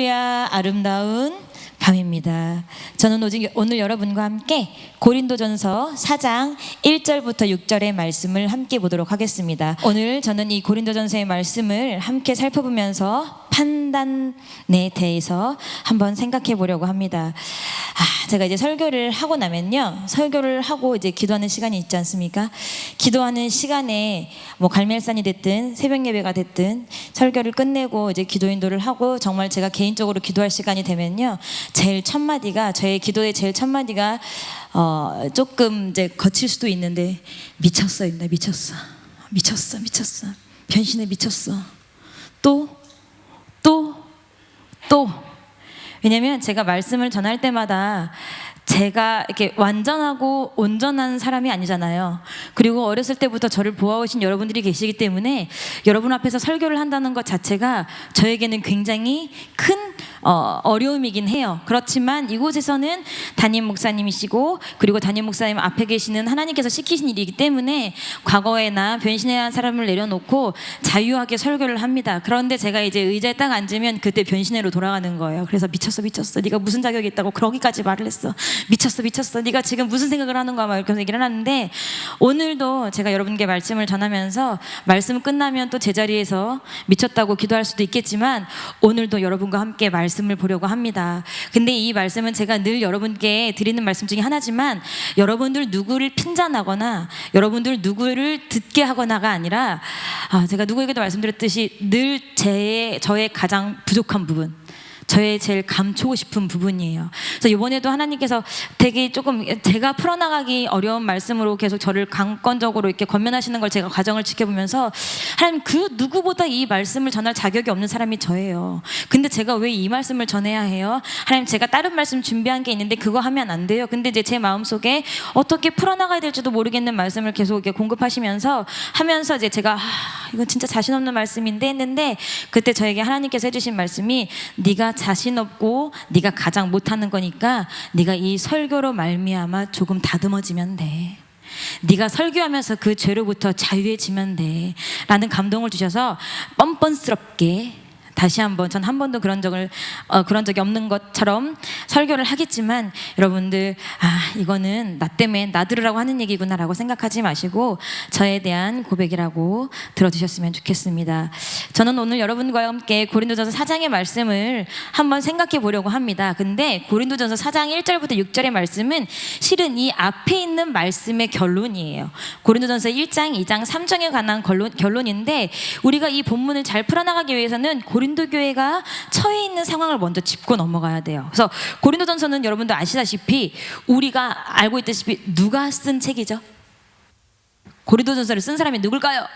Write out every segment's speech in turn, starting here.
할렐루야, 아름다운 밤입니다. 저는 오늘 여러분과 함께 고린도전서 4장 1절부터 6절의 말씀을 함께 보도록 하겠습니다. 오늘 저는 이 고린도전서의 말씀을 함께 살펴보면서 판단에 대해서 한번 생각해 보려고 합니다. 제가 이제 설교를 하고 나면요, 설교를 하고 이제 기도하는 시간이 있지 않습니까? 기도하는 시간에 뭐 갈멜산이 됐든 새벽 예배가 됐든 설교를 끝내고 이제 기도 인도를 하고 정말 제가 개인적으로 기도할 시간이 되면요, 제일 첫 마디가, 저의 기도의 제일 첫 마디가 조금 이제 거칠 수도 있는데 미쳤어입니다. 미쳤어, 변신에 미쳤어. 또 왜냐면 제가 말씀을 전할 때마다 제가 이렇게 완전하고 온전한 사람이 아니잖아요. 그리고 어렸을 때부터 저를 보아오신 여러분들이 계시기 때문에 여러분 앞에서 설교를 한다는 것 자체가 저에게는 굉장히 큰 어려움이긴 해요. 그렇지만 이곳에서는 담임 목사님이시고, 그리고 담임 목사님 앞에 계시는 하나님께서 시키신 일이기 때문에 과거에나 변신해야 한 사람을 내려놓고 자유하게 설교를 합니다. 그런데 제가 이제 의자에 딱 앉으면 그때 변신해로 돌아가는 거예요. 그래서 미쳤어, 네가 무슨 자격이 있다고 그러기까지 말을 했어. 미쳤어, 네가 지금 무슨 생각을 하는 거야, 막 이렇게 얘기를 하는데, 오늘도 제가 여러분께 말씀을 전하면서 말씀 끝나면 또 제자리에서 미쳤다고 기도할 수도 있겠지만 오늘도 여러분과 함께 말씀을 보려고 합니다. 근데 이 말씀은 제가 늘 여러분께 드리는 말씀 중에 하나지만, 여러분들 누구를 핀잔하거나 여러분들 누구를 듣게 하거나가 아니라 제가 누구에게도 말씀드렸듯이 늘 저의 가장 부족한 부분, 저의 제일 감추고 싶은 부분이에요. 그래서 이번에도 하나님께서 되게 조금 제가 풀어나가기 어려운 말씀으로 계속 저를 강권적으로 이렇게 권면하시는 걸 제가 과정을 지켜보면서, 하나님, 그 누구보다 이 말씀을 전할 자격이 없는 사람이 저예요. 근데 제가 왜 이 말씀을 전해야 해요? 하나님, 제가 다른 말씀 준비한 게 있는데 그거 하면 안 돼요. 근데 이제 제 마음속에 어떻게 풀어나가야 될지도 모르겠는 말씀을 계속 이렇게 공급하시면서 하면서 이제 제가 이건 진짜 자신 없는 말씀인데 했는데, 그때 저에게 하나님께서 해주신 말씀이, 네가 자신 없고 네가 가장 못하는 거니까 네가 이 설교로 말미암아 조금 다듬어지면 돼. 네가 설교하면서 그 죄로부터 자유해지면 돼 라는 감동을 주셔서 뻔뻔스럽게 다시 한번, 전 한 번도 그런 적이 없는 것처럼 설교를 하겠지만, 여러분들 이거는 나 때문에 나 들으라고 하는 얘기구나 라고 생각하지 마시고 저에 대한 고백이라고 들어주셨으면 좋겠습니다. 저는 오늘 여러분과 함께 고린도전서 4장의 말씀을 한번 생각해 보려고 합니다. 근데 고린도전서 4장 1절부터 6절의 말씀은 실은 이 앞에 있는 말씀의 결론이에요. 고린도전서 1장, 2장, 3장에 관한 결론인데, 우리가 이 본문을 잘 풀어나가기 위해서는 고린도 교회가 처해 있는 상황을 먼저 짚고 넘어가야 돼요. 그래서 고린도전서는 여러분도 아시다시피, 우리가 알고 있다시피 누가 쓴 책이죠? 고린도전서를 쓴 사람이 누굴까요?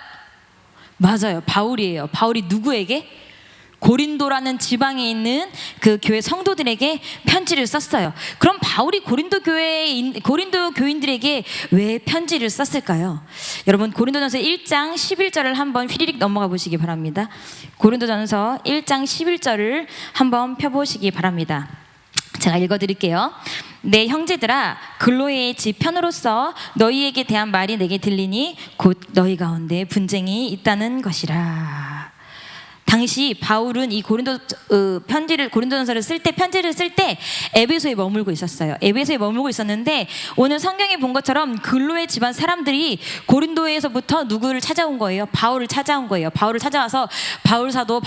맞아요, 바울이에요. 바울이 누구에게? 고린도라는 지방에 있는 그 교회 성도들에게 편지를 썼어요. 그럼 바울이 고린도 교인들에게 왜 편지를 썼을까요? 여러분, 고린도전서 1장 11절을 한번 휘리릭 넘어가 보시기 바랍니다. 고린도전서 1장 11절을 한번 펴보시기 바랍니다. 제가 읽어드릴게요. 내 형제들아, 글로에의 집 편으로서 너희에게 대한 말이 내게 들리니 곧 너희 가운데 분쟁이 있다는 것이라. 당시 바울은 이 고린도전서를 쓸 때, 편지를 쓸 때 에베소에 머물고 있었어요. 에베소에 머물고 있었는데, 오늘 성경에 본 것처럼 글로의 집안 사람들이 고린도에서부터 누구를 찾아온 거예요? 바울을 찾아온 거예요. 바울을 찾아와서 바울 사도,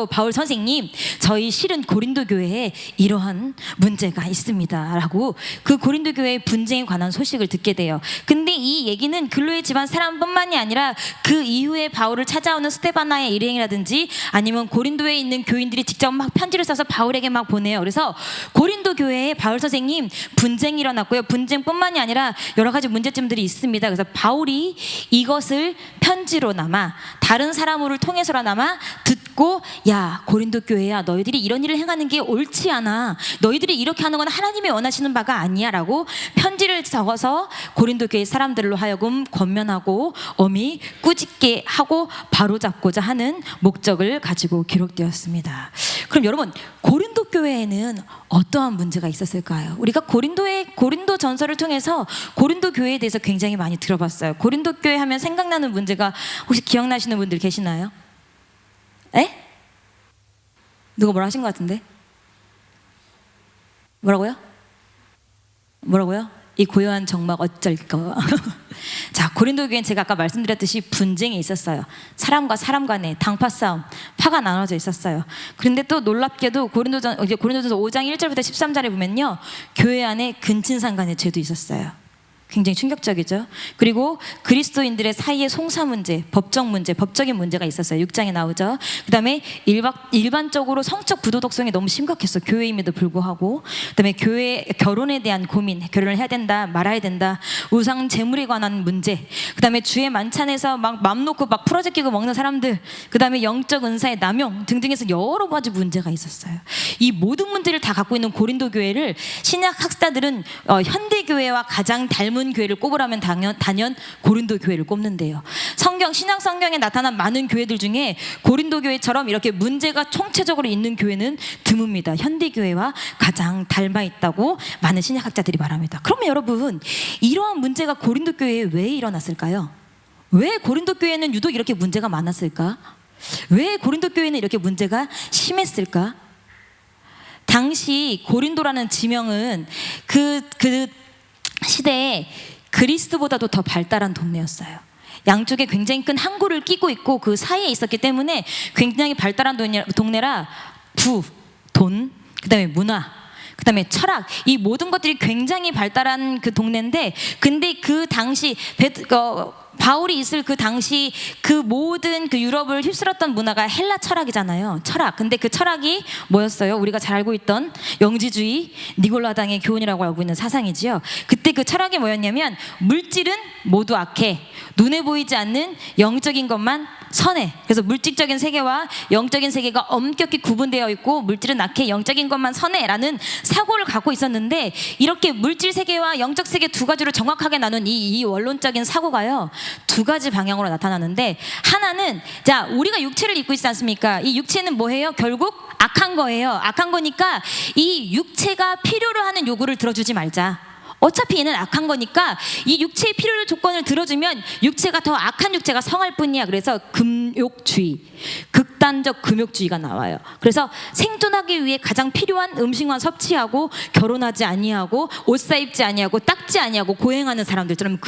바울 선생님, 저희 실은 고린도 교회에 이러한 문제가 있습니다 라고 그 고린도 교회의 분쟁에 관한 소식을 듣게 돼요. 근데 이 얘기는 글로의 집안 사람뿐만이 아니라 그 이후에 바울을 찾아오는 스데바나의 일행이라든지 아니면 고린도에 있는 교인들이 직접 막 편지를 써서 바울에게 막 보내요. 그래서 고린도 교회에 바울 선생님, 분쟁이 일어났고요. 분쟁뿐만이 아니라 여러 가지 문제점들이 있습니다. 그래서 바울이 이것을 편지로나마 다른 사람을 통해서라나마 듣고, 야, 고린도 교회야, 너희들이 이런 일을 행하는 게 옳지 않아. 너희들이 이렇게 하는 건 하나님이 원하시는 바가 아니야 라고 편지를 적어서 고린도 교회 사람들로 하여금 권면하고 엄히 꾸짖게 하고 바로잡고자 하는 목적을 가지고 기록되었습니다. 그럼 여러분, 고린도 교회에는 어떠한 문제가 있었을까요? 우리가 고린도 전서를 통해서 고린도 교회에 대해서 굉장히 많이 들어봤어요. 고린도 교회 하면 생각나는 문제가 혹시 기억나시는 분들 계시나요? 에? 누가 뭐라 하신 것 같은데? 뭐라고요? 뭐라고요? 이 고요한 정막 어쩔까? 자, 고린도 교회는 제가 아까 말씀드렸듯이 분쟁이 있었어요. 사람과 사람 간에 당파 싸움, 파가 나눠져 있었어요. 그런데 또 놀랍게도 고린도전서 5장 1절부터 13절에 보면요, 교회 안에 근친상 간의 죄도 있었어요. 굉장히 충격적이죠. 그리고 그리스도인들의 사이의 송사 문제, 법적인 문제가 있었어요. 6장에 나오죠. 그 다음에 일반적으로 성적 부도덕성이 너무 심각했어. 교회임에도 불구하고. 그 다음에 교회 결혼에 대한 고민, 결혼을 해야 된다, 말아야 된다, 우상 재물에 관한 문제, 그 다음에 주의 만찬에서 막 맘 놓고 막 풀어제끼고 먹는 사람들, 그 다음에 영적 은사의 남용 등등해서 여러 가지 문제가 있었어요. 이 모든 문제를 다 갖고 있는 고린도 교회를 신약 학자들은 현대 교회와 가장 닮은 교회를 꼽으라면 단연 고린도 교회를 꼽는데요. 신약 성경에 나타난 많은 교회들 중에 고린도 교회처럼 이렇게 문제가 총체적으로 있는 교회는 드뭅니다. 현대 교회와 가장 닮아 있다고 많은 신약 학자들이 말합니다. 그러면 여러분, 이러한 문제가 고린도 교회에 왜 일어났을까요? 왜 고린도 교회는 유독 이렇게 문제가 많았을까? 왜 고린도 교회는 이렇게 문제가 심했을까? 당시 고린도라는 지명은 그 시대에 그리스보다도 더 발달한 동네였어요. 양쪽에 굉장히 큰 항구를 끼고 있고 그 사이에 있었기 때문에 굉장히 발달한 동네라 돈, 그 다음에 문화, 그 다음에 철학, 이 모든 것들이 굉장히 발달한 그 동네인데, 근데 그 당시 바울이 있을 그 당시 그 모든 그 유럽을 휩쓸었던 문화가 헬라 철학이잖아요. 철학. 근데 그 철학이 뭐였어요? 우리가 잘 알고 있던 영지주의, 니골라당의 교훈이라고 알고 있는 사상이지요. 그때 그 철학이 뭐였냐면, 물질은 모두 악해, 눈에 보이지 않는 영적인 것만 선해. 그래서 물질적인 세계와 영적인 세계가 엄격히 구분되어 있고, 물질은 악해, 영적인 것만 선해라는 사고를 갖고 있었는데, 이렇게 물질 세계와 영적 세계 두 가지로 정확하게 나눈 이 원론적인 사고가요, 두 가지 방향으로 나타나는데, 하나는, 자, 우리가 육체를 입고 있지 않습니까? 이 육체는 뭐예요? 결국 악한 거예요. 악한 거니까 이 육체가 필요로 하는 요구를 들어주지 말자. 어차피 얘는 악한 거니까 이 육체의 필요를 조건을 들어주면 육체가 더 악한 육체가 성할 뿐이야. 그래서 금욕주의, 극단적 금욕주의가 나와요. 그래서 생존하기 위해 가장 필요한 음식만 섭취하고, 결혼하지 아니하고, 옷 사입지 아니하고, 닦지 아니하고 고행하는 사람들처럼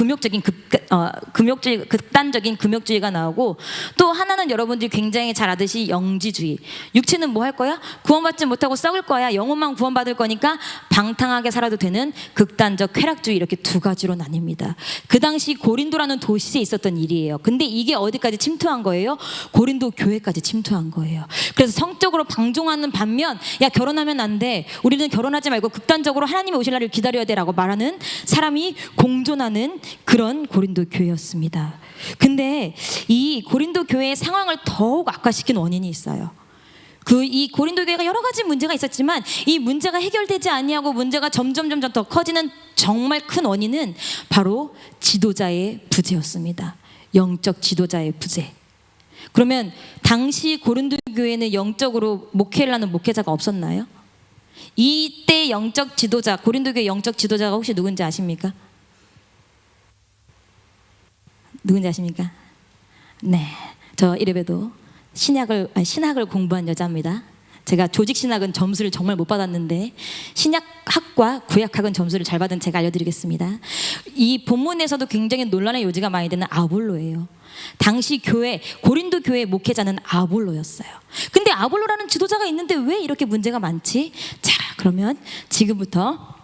극단적인 금욕주의가 나오고, 또 하나는 여러분들이 굉장히 잘 아듯이 영지주의. 육체는 뭐 할 거야? 구원받지 못하고 썩을 거야. 영혼만 구원받을 거니까 방탕하게 살아도 되는 극단적 쾌락주의. 이렇게 두 가지로 나뉩니다. 그 당시 고린도라는 도시에 있었던 일이에요. 근데 이게 어디까지 침투한 거예요? 고린도 교회까지 침투한 거예요. 그래서 성적으로 방종하는 반면, 야, 결혼하면 안 돼, 우리는 결혼하지 말고 극단적으로 하나님이 오실 날을 기다려야 돼 라고 말하는 사람이 공존하는 그런 고린도 교회였습니다. 근데 이 고린도 교회의 상황을 더욱 악화시킨 원인이 있어요. 이 고린도 교회가 여러 가지 문제가 있었지만, 이 문제가 해결되지 아니하고 문제가 점점 더 커지는 정말 큰 원인은 바로 지도자의 부재였습니다. 영적 지도자의 부재. 그러면 당시 고린도 교회는 영적으로 목회를 하는 목회자가 없었나요? 이때 영적 지도자, 고린도 교회 영적 지도자가 혹시 누군지 아십니까? 누군지 아십니까? 네, 저 이래봬도 신학을 공부한 여자입니다. 제가 조직신학은 점수를 정말 못 받았는데 신약학과 구약학은 점수를 잘 받은 제가 알려드리겠습니다. 이 본문에서도 굉장히 논란의 요지가 많이 되는 아볼로예요. 당시 고린도 교회 목회자는 아볼로였어요. 근데 아볼로라는 지도자가 있는데 왜 이렇게 문제가 많지? 자, 그러면 지금부터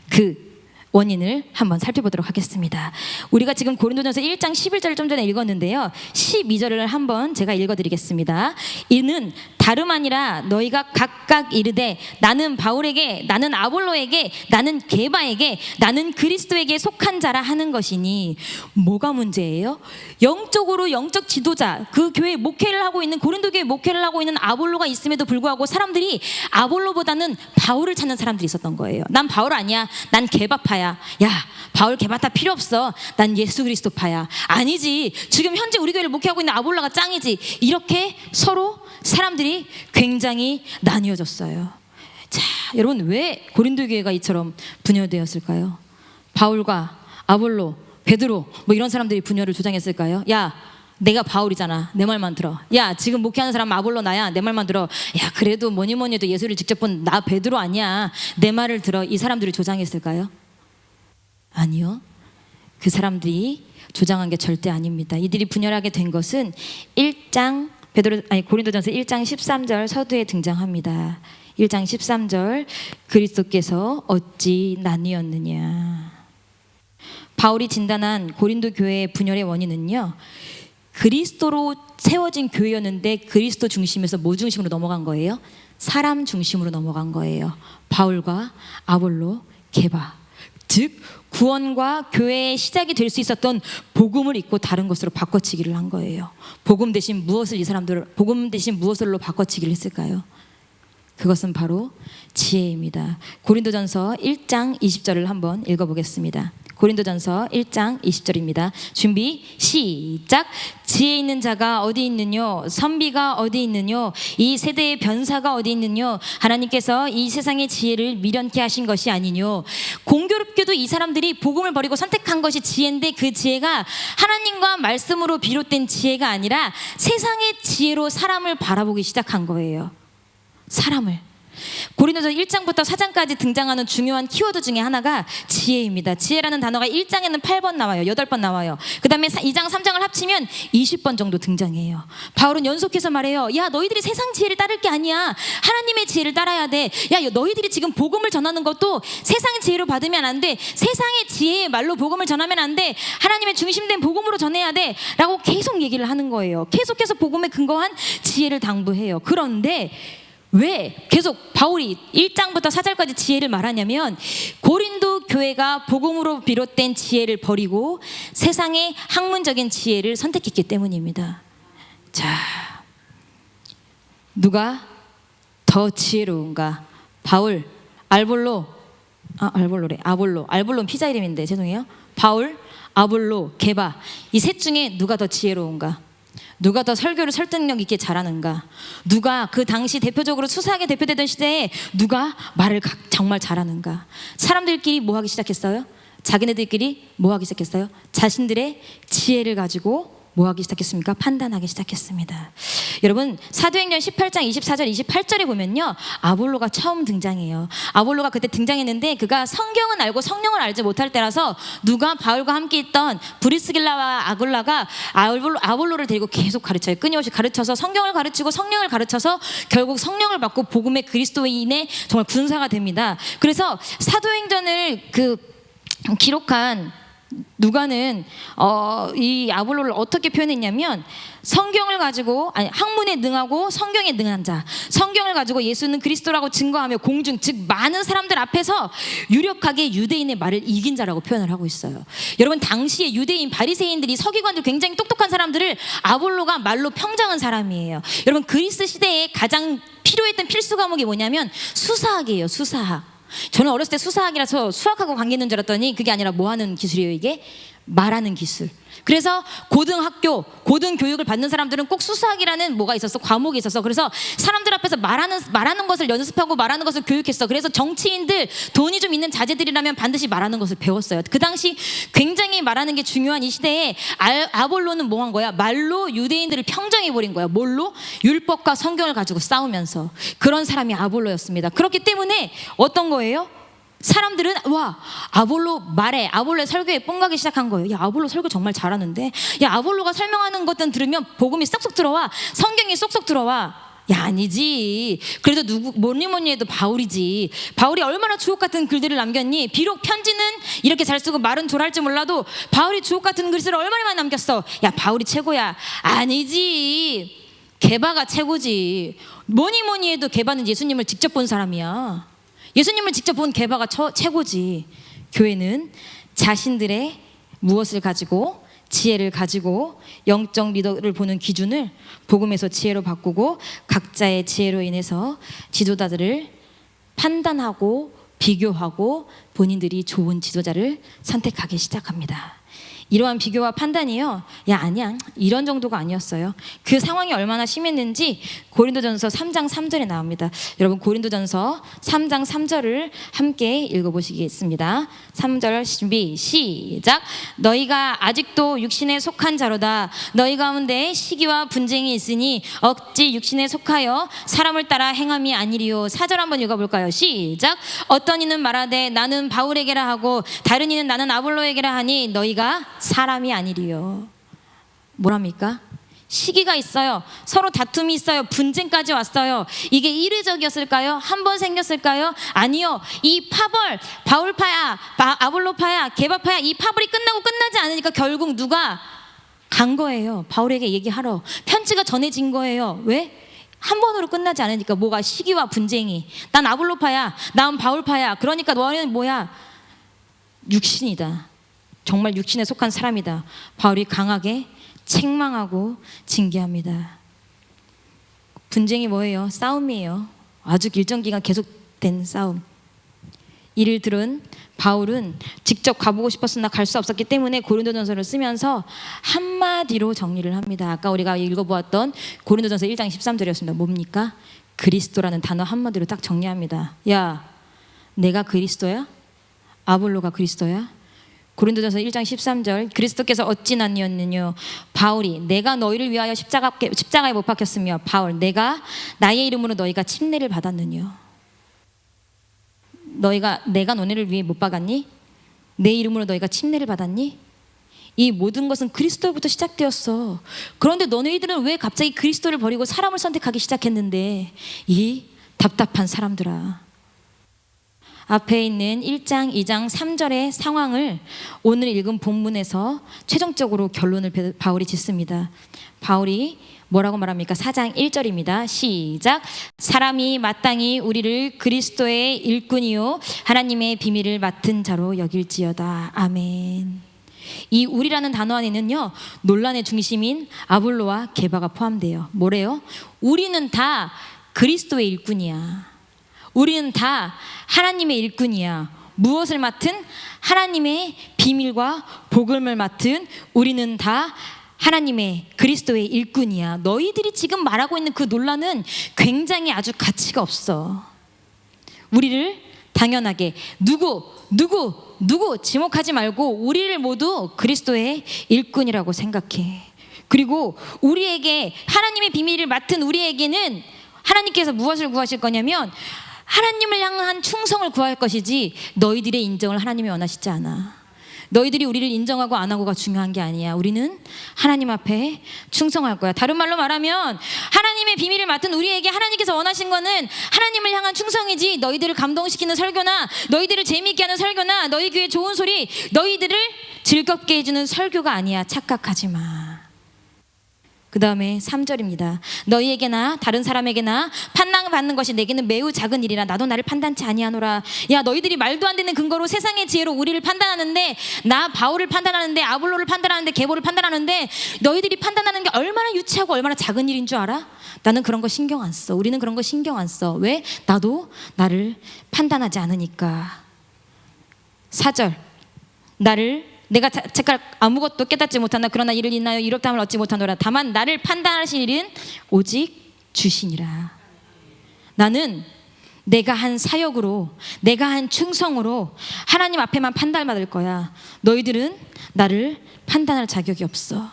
그 원인을 한번 살펴보도록 하겠습니다. 우리가 지금 고린도전서 1장 11절을 좀 전에 읽었는데요, 12절을 한번 제가 읽어드리겠습니다. 이는 다름 아니라 너희가 각각 이르되 나는 바울에게, 나는 아볼로에게, 나는 게바에게, 나는 그리스도에게 속한 자라 하는 것이니. 뭐가 문제예요? 영적으로 영적 지도자, 그 교회 목회를 하고 있는, 고린도 교회 목회를 하고 있는 아볼로가 있음에도 불구하고 사람들이 아볼로보다는 바울을 찾는 사람들이 있었던 거예요. 난 바울 아니야, 난 게바파야. 야, 바울 게바타 필요 없어, 난 예수 그리스도파야. 아니지, 지금 현재 우리 교회를 목회하고 있는 아볼로가 짱이지. 이렇게 서로 사람들이 굉장히 나뉘어졌어요. 자, 여러분, 왜 고린도 교회가 이처럼 분열되었을까요? 바울과 아볼로, 베드로 뭐 이런 사람들이 분열을 주장했을까요? 야, 내가 바울이잖아. 내 말만 들어. 야, 지금 목회하는 사람 아볼로 나야. 내 말만 들어. 야, 그래도 뭐니 해도 예수를 직접 본 나 베드로 아니야. 내 말을 들어. 이 사람들이 조장했을까요? 아니요. 그 사람들이 조장한 게 절대 아닙니다. 이들이 분열하게 된 것은 고린도전서 1장 13절 서두에 등장합니다. 1장 13절 그리스도께서 어찌 나뉘었느냐. 바울이 진단한 고린도 교회의 분열의 원인은요, 그리스도로 세워진 교회였는데 그리스도 중심에서 뭐 중심으로 넘어간 거예요? 사람 중심으로 넘어간 거예요. 바울과 아볼로, 계바, 즉 구원과 교회의 시작이 될 수 있었던 복음을 잊고 다른 것으로 바꿔치기를 한 거예요. 복음 대신 무엇을로 바꿔치기를 했을까요? 그것은 바로 지혜입니다. 고린도전서 1장 20절을 한번 읽어보겠습니다. 고린도전서 1장 20절입니다. 준비 시작. 지혜 있는 자가 어디 있느뇨? 선비가 어디 있느뇨? 이 세대의 변사가 어디 있느뇨? 하나님께서 이 세상의 지혜를 미련케 하신 것이 아니뇨. 공교롭게도 이 사람들이 복음을 버리고 선택한 것이 지혜인데 그 지혜가 하나님과 말씀으로 비롯된 지혜가 아니라 세상의 지혜로 사람을 바라보기 시작한 거예요. 사람을. 고린도전서 1장부터 4장까지 등장하는 중요한 키워드 중에 하나가 지혜입니다. 지혜라는 단어가 1장에는 8번 나와요. 8번 나와요. 그 다음에 2장 3장을 합치면 20번 정도 등장해요. 바울은 연속해서 말해요. 야, 너희들이 세상 지혜를 따를 게 아니야. 하나님의 지혜를 따라야 돼. 야, 너희들이 지금 복음을 전하는 것도 세상의 지혜로 받으면 안 돼. 세상의 지혜의 말로 복음을 전하면 안 돼. 하나님의 중심된 복음으로 전해야 돼. 라고 계속 얘기를 하는 거예요. 계속해서 복음에 근거한 지혜를 당부해요. 그런데 왜 계속 바울이 1장부터 4절까지 지혜를 말하냐면, 고린도 교회가 복음으로 비롯된 지혜를 버리고 세상의 학문적인 지혜를 선택했기 때문입니다. 자, 누가 더 지혜로운가? 바울, 아볼로는 피자 이름인데 죄송해요. 바울, 아볼로, 게바, 이 셋 중에 누가 더 지혜로운가? 누가 더 설교를 설득력 있게 잘하는가? 누가 그 당시 대표적으로 수사하게 대표되던 시대에 누가 말을 정말 잘하는가? 사람들끼리 뭐 하기 시작했어요? 자기네들끼리 뭐 하기 시작했어요? 자신들의 지혜를 가지고 뭐 하기 시작했습니까? 판단하기 시작했습니다. 여러분, 사도행전 18장 24절 28절에 보면요, 아볼로가 처음 등장해요. 아볼로가 그때 등장했는데 그가 성경은 알고 성령을 알지 못할 때라서 누가 바울과 함께 있던 브리스길라와 아굴라가 아볼로를 데리고 계속 가르쳐요. 끊임없이 가르쳐서 성경을 가르치고 성령을 가르쳐서 결국 성령을 받고 복음의 그리스도인의 정말 군사가 됩니다. 그래서 사도행전을 기록한 누가는 이 아볼로를 어떻게 표현했냐면, 성경을 가지고 학문에 능하고 성경에 능한 자, 성경을 가지고 예수는 그리스도라고 증거하며 공중, 즉 많은 사람들 앞에서 유력하게 유대인의 말을 이긴 자라고 표현을 하고 있어요. 여러분, 당시에 유대인 바리새인들이, 서기관들, 굉장히 똑똑한 사람들을 아볼로가 말로 평정한 사람이에요. 여러분, 그리스 시대에 가장 필요했던 필수 과목이 뭐냐면 수사학이에요. 수사학. 저는 어렸을 때 수사학이라서 수학하고 관계 있는 줄 알았더니 그게 아니라 뭐 하는 기술이에요? 이게 말하는 기술. 그래서 고등교육을 받는 사람들은 꼭 수사학이라는 뭐가 있었어, 과목이 있었어. 그래서 사람들 앞에서 말하는 것을 연습하고 말하는 것을 교육했어. 그래서 정치인들, 돈이 좀 있는 자제들이라면 반드시 말하는 것을 배웠어요. 그 당시 굉장히 말하는 게 중요한 이 시대에 아볼로는 뭐 한 거야? 말로 유대인들을 평정해버린 거야. 뭘로? 율법과 성경을 가지고 싸우면서. 그런 사람이 아볼로였습니다. 그렇기 때문에 어떤 거예요? 사람들은 와, 아볼로의 설교에 뽕가기 시작한 거예요. 야, 아볼로 설교 정말 잘하는데, 야, 아볼로가 설명하는 것들 들으면 복음이 쏙쏙 들어와, 성경이 쏙쏙 들어와. 야, 아니지. 그래도 뭐니 해도 바울이지. 바울이 얼마나 주옥 같은 글들을 남겼니? 비록 편지는 이렇게 잘 쓰고 말은 졸할지 몰라도 바울이 주옥 같은 글을 얼마나 많이 남겼어. 야, 바울이 최고야. 아니지. 게바가 최고지. 뭐니 해도 게바는 예수님을 직접 본 사람이야. 예수님을 직접 본 게바가 최고지. 교회는 자신들의 무엇을 가지고, 지혜를 가지고 영적 리더를 보는 기준을 복음에서 지혜로 바꾸고 각자의 지혜로 인해서 지도자들을 판단하고 비교하고 본인들이 좋은 지도자를 선택하기 시작합니다. 이러한 비교와 판단이요, 야 아니야, 이런 정도가 아니었어요. 그 상황이 얼마나 심했는지 고린도전서 3장 3절에 나옵니다. 여러분 고린도전서 3장 3절을 함께 읽어보시겠습니다. 3절 준비 시작. 너희가 아직도 육신에 속한 자로다. 너희 가운데 시기와 분쟁이 있으니 어찌 육신에 속하여 사람을 따라 행함이 아니리요. 4절 한번 읽어볼까요? 시작. 어떤 이는 말하되 나는 바울에게라 하고 다른 이는 나는 아볼로에게라 하니 너희가 사람이 아니리요. 뭐랍니까? 시기가 있어요. 서로 다툼이 있어요. 분쟁까지 왔어요. 이게 이례적이었을까요? 한 번 생겼을까요? 아니요. 이 파벌, 바울파야, 아볼로파야, 게바파야, 이 파벌이 끝나지 않으니까 결국 누가 간 거예요. 바울에게 얘기하러 편지가 전해진 거예요. 왜? 한 번으로 끝나지 않으니까. 뭐가? 시기와 분쟁이. 난 아볼로파야, 난 바울파야. 그러니까 너는 뭐야? 육신이다. 정말 육신에 속한 사람이다. 바울이 강하게 책망하고 징계합니다. 분쟁이 뭐예요? 싸움이에요. 아주 일정 기간 계속된 싸움. 이를 들은 바울은 직접 가보고 싶었으나 갈 수 없었기 때문에 고린도전서를 쓰면서 한마디로 정리를 합니다. 아까 우리가 읽어보았던 고린도전서 1장 13절이었습니다. 뭡니까? 그리스도라는 단어 한마디로 딱 정리합니다. 야, 내가 그리스도야? 아볼로가 그리스도야? 고린도전서 1장 13절. 그리스도께서 어찌 낫니었느뇨? 바울이 내가 너희를 위하여 십자가에 못 박혔으며 바울 내가 나의 이름으로 너희가 침례를 받았느뇨? 내가 너네를 위해 못 박았니? 내 이름으로 너희가 침례를 받았니? 이 모든 것은 그리스도부터 시작되었어. 그런데 너네들은 왜 갑자기 그리스도를 버리고 사람을 선택하기 시작했는데? 이 답답한 사람들아. 앞에 있는 1장, 2장, 3절의 상황을 오늘 읽은 본문에서 최종적으로 결론을 바울이 짓습니다. 바울이 뭐라고 말합니까? 4장 1절입니다. 시작. 사람이 마땅히 우리를 그리스도의 일꾼이요 하나님의 비밀을 맡은 자로 여길지어다. 아멘. 이 우리라는 단어 안에는요, 논란의 중심인 아볼로와 게바가 포함돼요. 뭐래요? 우리는 다 그리스도의 일꾼이야. 우리는 다 하나님의 일꾼이야. 무엇을 맡은? 하나님의 비밀과 복음을 맡은 우리는 다 하나님의 그리스도의 일꾼이야. 너희들이 지금 말하고 있는 그 논란은 굉장히 아주 가치가 없어. 우리를 당연하게 누구 지목하지 말고 우리를 모두 그리스도의 일꾼이라고 생각해. 그리고 우리에게 하나님의 비밀을 맡은 우리에게는 하나님께서 무엇을 구하실 거냐면 하나님을 향한 충성을 구할 것이지 너희들의 인정을 하나님이 원하시지 않아. 너희들이 우리를 인정하고 안 하고가 중요한 게 아니야. 우리는 하나님 앞에 충성할 거야. 다른 말로 말하면 하나님의 비밀을 맡은 우리에게 하나님께서 원하신 거는 하나님을 향한 충성이지 너희들을 감동시키는 설교나 너희들을 재미있게 하는 설교나 너희 귀에 좋은 소리, 너희들을 즐겁게 해주는 설교가 아니야. 착각하지 마. 그 다음에 3절입니다. 너희에게나 다른 사람에게나 판단받는 것이 내게는 매우 작은 일이라 나도 나를 판단치 아니하노라. 야, 너희들이 말도 안 되는 근거로 세상의 지혜로 우리를 판단하는데, 나 바울을 판단하는데, 아볼로를 판단하는데, 게보를 판단하는데, 너희들이 판단하는 게 얼마나 유치하고 얼마나 작은 일인 줄 알아? 나는 그런 거 신경 안 써. 우리는 그런 거 신경 안 써. 왜? 나도 나를 판단하지 않으니까. 4절. 내가 제가 아무것도 깨닫지 못하나 그러나 이를 인하여 이롭다함을 얻지 못하노라. 다만 나를 판단하신 일은 오직 주시니라. 나는 내가 한 사역으로, 내가 한 충성으로 하나님 앞에만 판단받을 거야. 너희들은 나를 판단할 자격이 없어.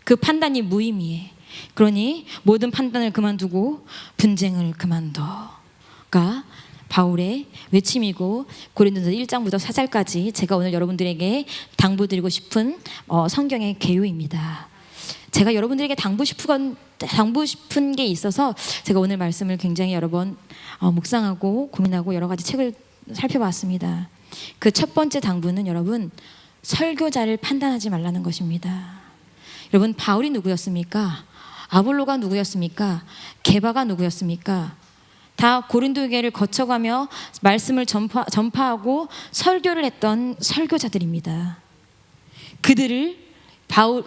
그 판단이 무의미해. 그러니 모든 판단을 그만두고 분쟁을 그만둬가 바울의 외침이고, 고린도서 1장부터 4절까지 제가 오늘 여러분들에게 당부드리고 싶은 성경의 개요입니다. 제가 여러분들에게 당부 싶은 게 있어서 제가 오늘 말씀을 굉장히 여러 번 묵상하고 고민하고 여러 가지 책을 살펴봤습니다. 그 첫 번째 당부는 여러분, 설교자를 판단하지 말라는 것입니다. 여러분, 바울이 누구였습니까? 아볼로가 누구였습니까? 게바가 누구였습니까? 다 고린도교회를 거쳐가며 말씀을 전파하고 설교를 했던 설교자들입니다. 그들을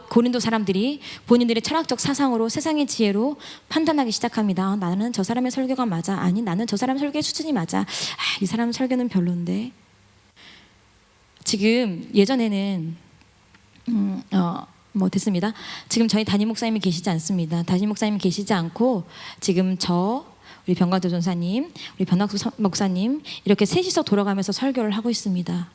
고린도 사람들이 본인들의 철학적 사상으로, 세상의 지혜로 판단하기 시작합니다. 나는 저 사람의 설교가 맞아. 아니, 나는 저 사람의 설교의 수준이 맞아. 이 사람 설교는 별론데. 지금 예전에는 됐습니다. 지금 저희 담임 목사님이 계시지 않습니다. 담임 목사님이 계시지 않고 지금 우리 병광도 전사님, 우리 변학수 목사님 이렇게 셋이서 돌아가면서 설교를 하고 있습니다.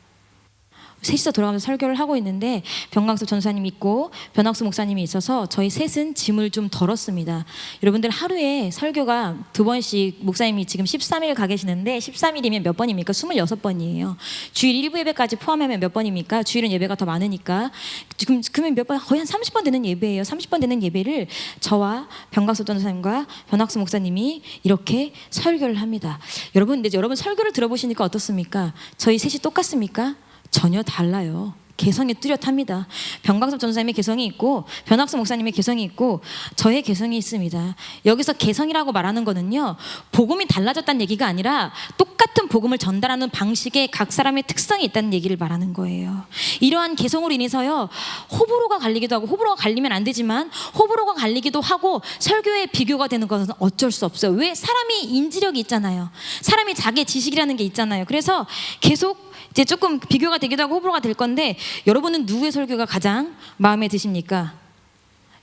셋이서 돌아가면서 설교를 하고 있는데 병광수 전사님 있고 변학수 목사님이 있어서 저희 셋은 짐을 좀 덜었습니다. 여러분들 하루에 설교가 2번씩 목사님이 지금 13일 가 계시는데 13일이면 몇 번입니까? 26번이에요. 주일 1부 예배까지 포함하면 몇 번입니까? 주일은 예배가 더 많으니까 지금 그러면 몇 번? 거의 한 30번 되는 예배예요. 30번 되는 예배를 저와 병광수 전사님과 변학수 목사님이 이렇게 설교를 합니다. 여러분 설교를 들어보시니까 어떻습니까? 저희 셋이 똑같습니까? 전혀 달라요. 개성이 뚜렷합니다. 병광섭 전사님의 개성이 있고 변학수 목사님의 개성이 있고 저의 개성이 있습니다. 여기서 개성이라고 말하는 거는요, 복음이 달라졌다는 얘기가 아니라 똑같은 복음을 전달하는 방식에 각 사람의 특성이 있다는 얘기를 말하는 거예요. 이러한 개성으로 인해서요, 호불호가 갈리기도 하고, 호불호가 갈리면 안 되지만 호불호가 갈리기도 하고 설교에 비교가 되는 것은 어쩔 수 없어요. 왜? 사람이 인지력이 있잖아요. 사람이 자기의 지식이라는 게 있잖아요. 그래서 계속 이제 조금 비교가 되기도 하고 호불호가 될 건데, 여러분은 누구의 설교가 가장 마음에 드십니까?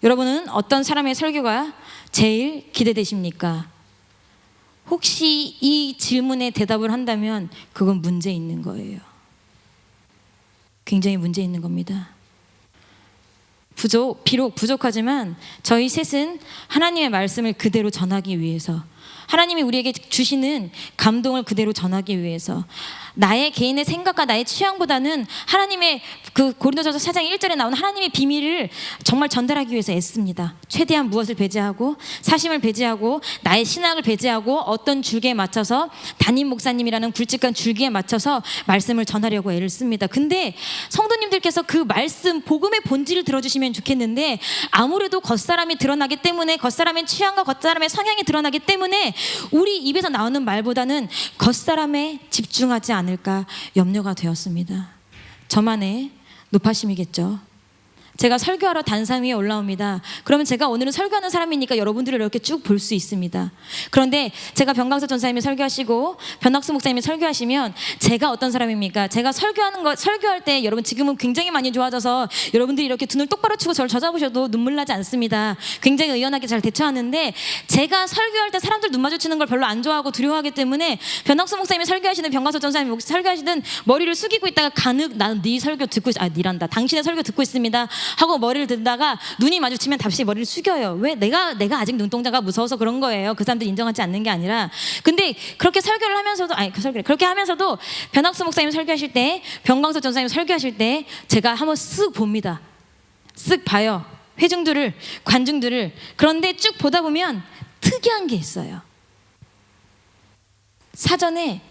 여러분은 어떤 사람의 설교가 제일 기대되십니까? 혹시 이 질문에 대답을 한다면 그건 문제 있는 거예요. 굉장히 문제 있는 겁니다. 비록 부족하지만 저희 셋은 하나님의 말씀을 그대로 전하기 위해서, 하나님이 우리에게 주시는 감동을 그대로 전하기 위해서, 나의 개인의 생각과 나의 취향보다는 하나님의 그 고린도전서 4장 1절에 나오는 하나님의 비밀을 정말 전달하기 위해서 애씁니다. 최대한 무엇을 배제하고, 사심을 배제하고, 나의 신앙을 배제하고, 어떤 줄기에 맞춰서, 담임 목사님이라는 굵직한 줄기에 맞춰서 말씀을 전하려고 애를 씁니다. 근데 성도님들께서 그 말씀, 복음의 본질을 들어주시면 좋겠는데, 아무래도 겉사람이 드러나기 때문에, 겉사람의 취향과 겉사람의 성향이 드러나기 때문에 우리 입에서 나오는 말보다는 겉사람에 집중하지 않을까 염려가 되었습니다. 저만의 노파심이겠죠. 제가 설교하러 단상 위에 올라옵니다. 그러면 제가 오늘은 설교하는 사람이니까 여러분들을 이렇게 쭉 볼 수 있습니다. 그런데 제가 병광석 전사님이 설교하시고 변학수 목사님이 설교하시면 제가 어떤 사람입니까? 제가 설교할 때 여러분 지금은 굉장히 많이 좋아져서 여러분들이 이렇게 눈을 똑바로 치고 저를 쳐다보셔도 눈물 나지 않습니다. 굉장히 의연하게 잘 대처하는데, 제가 설교할 때 사람들 눈 마주치는 걸 별로 안 좋아하고 두려워하기 때문에 변학수 목사님이 설교하시든 병광석 전사님이 설교하시든 머리를 숙이고 있다가 가득 나는 네 설교 듣고 니란다. 당신의 설교 듣고 있습니다 하고 머리를 듣다가 눈이 마주치면 다시 머리를 숙여요. 왜? 내가 아직 눈동자가 무서워서 그런 거예요. 그 사람들 인정하지 않는 게 아니라. 근데 그렇게 설교를 하면서도, 그렇게 하면서도 변학수 목사님 설교하실 때, 병광석 전사님 설교하실 때 제가 한번 쓱 봅니다. 쓱 봐요. 회중들을, 관중들을. 그런데 쭉 보다 보면 특이한 게 있어요. 사전에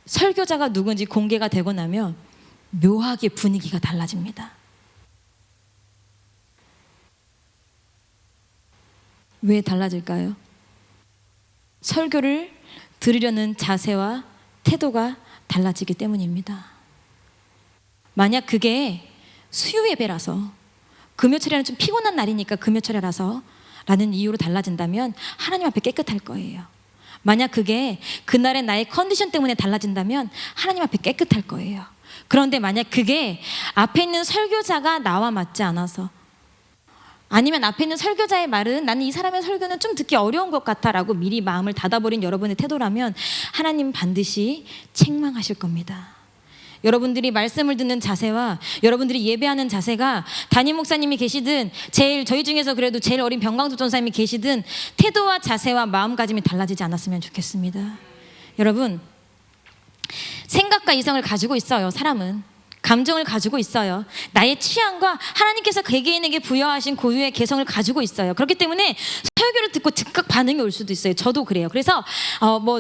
설교자가 누군지 공개가 되고 나면 묘하게 분위기가 달라집니다. 왜 달라질까요? 설교를 들으려는 자세와 태도가 달라지기 때문입니다. 만약 그게 수요 예배라서, 금요철에는 좀 피곤한 날이니까 금요철이라서 라는 이유로 달라진다면 하나님 앞에 깨끗할 거예요. 만약 그게 그날의 나의 컨디션 때문에 달라진다면 하나님 앞에 깨끗할 거예요. 그런데 만약 그게 앞에 있는 설교자가 나와 맞지 않아서, 아니면 앞에 있는 설교자의 말은 나는 이 사람의 설교는 좀 듣기 어려운 것 같아 라고 미리 마음을 닫아버린 여러분의 태도라면 하나님 반드시 책망하실 겁니다. 여러분들이 말씀을 듣는 자세와 여러분들이 예배하는 자세가 담임 목사님이 계시든 저희 중에서 그래도 제일 어린 병광수 전사님이 계시든 태도와 자세와 마음가짐이 달라지지 않았으면 좋겠습니다. 여러분, 생각과 이성을 가지고 있어요. 사람은 감정을 가지고 있어요. 나의 취향과 하나님께서 개개인에게 부여하신 고유의 개성을 가지고 있어요. 그렇기 때문에 설교를 듣고 즉각 반응이 올 수도 있어요. 저도 그래요. 그래서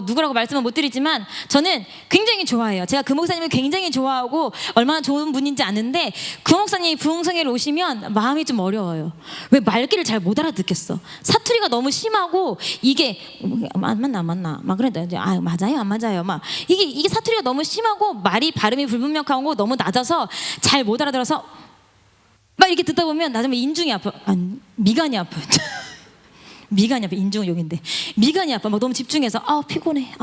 누구라고 말씀은 못 드리지만 저는 굉장히 좋아해요. 제가 그 목사님을 굉장히 좋아하고 얼마나 좋은 분인지 아는데, 그 목사님이 부흥성회를 오시면 마음이 좀 어려워요. 왜? 말귀를 잘 못 알아듣겠어. 사투리가 너무 심하고, 이게 맞나 막 그래, 맞아요 안 맞아요 막 이게 사투리가 너무 심하고 말이 발음이 불분명하고 너무 낮아서 잘 못 알아들어서 막 이렇게 듣다 보면 나중에 인중이 아파, 미간이 아파. 미간이 아파. 인중은 여기인데 미간이 아파. 막 너무 집중해서 피곤해.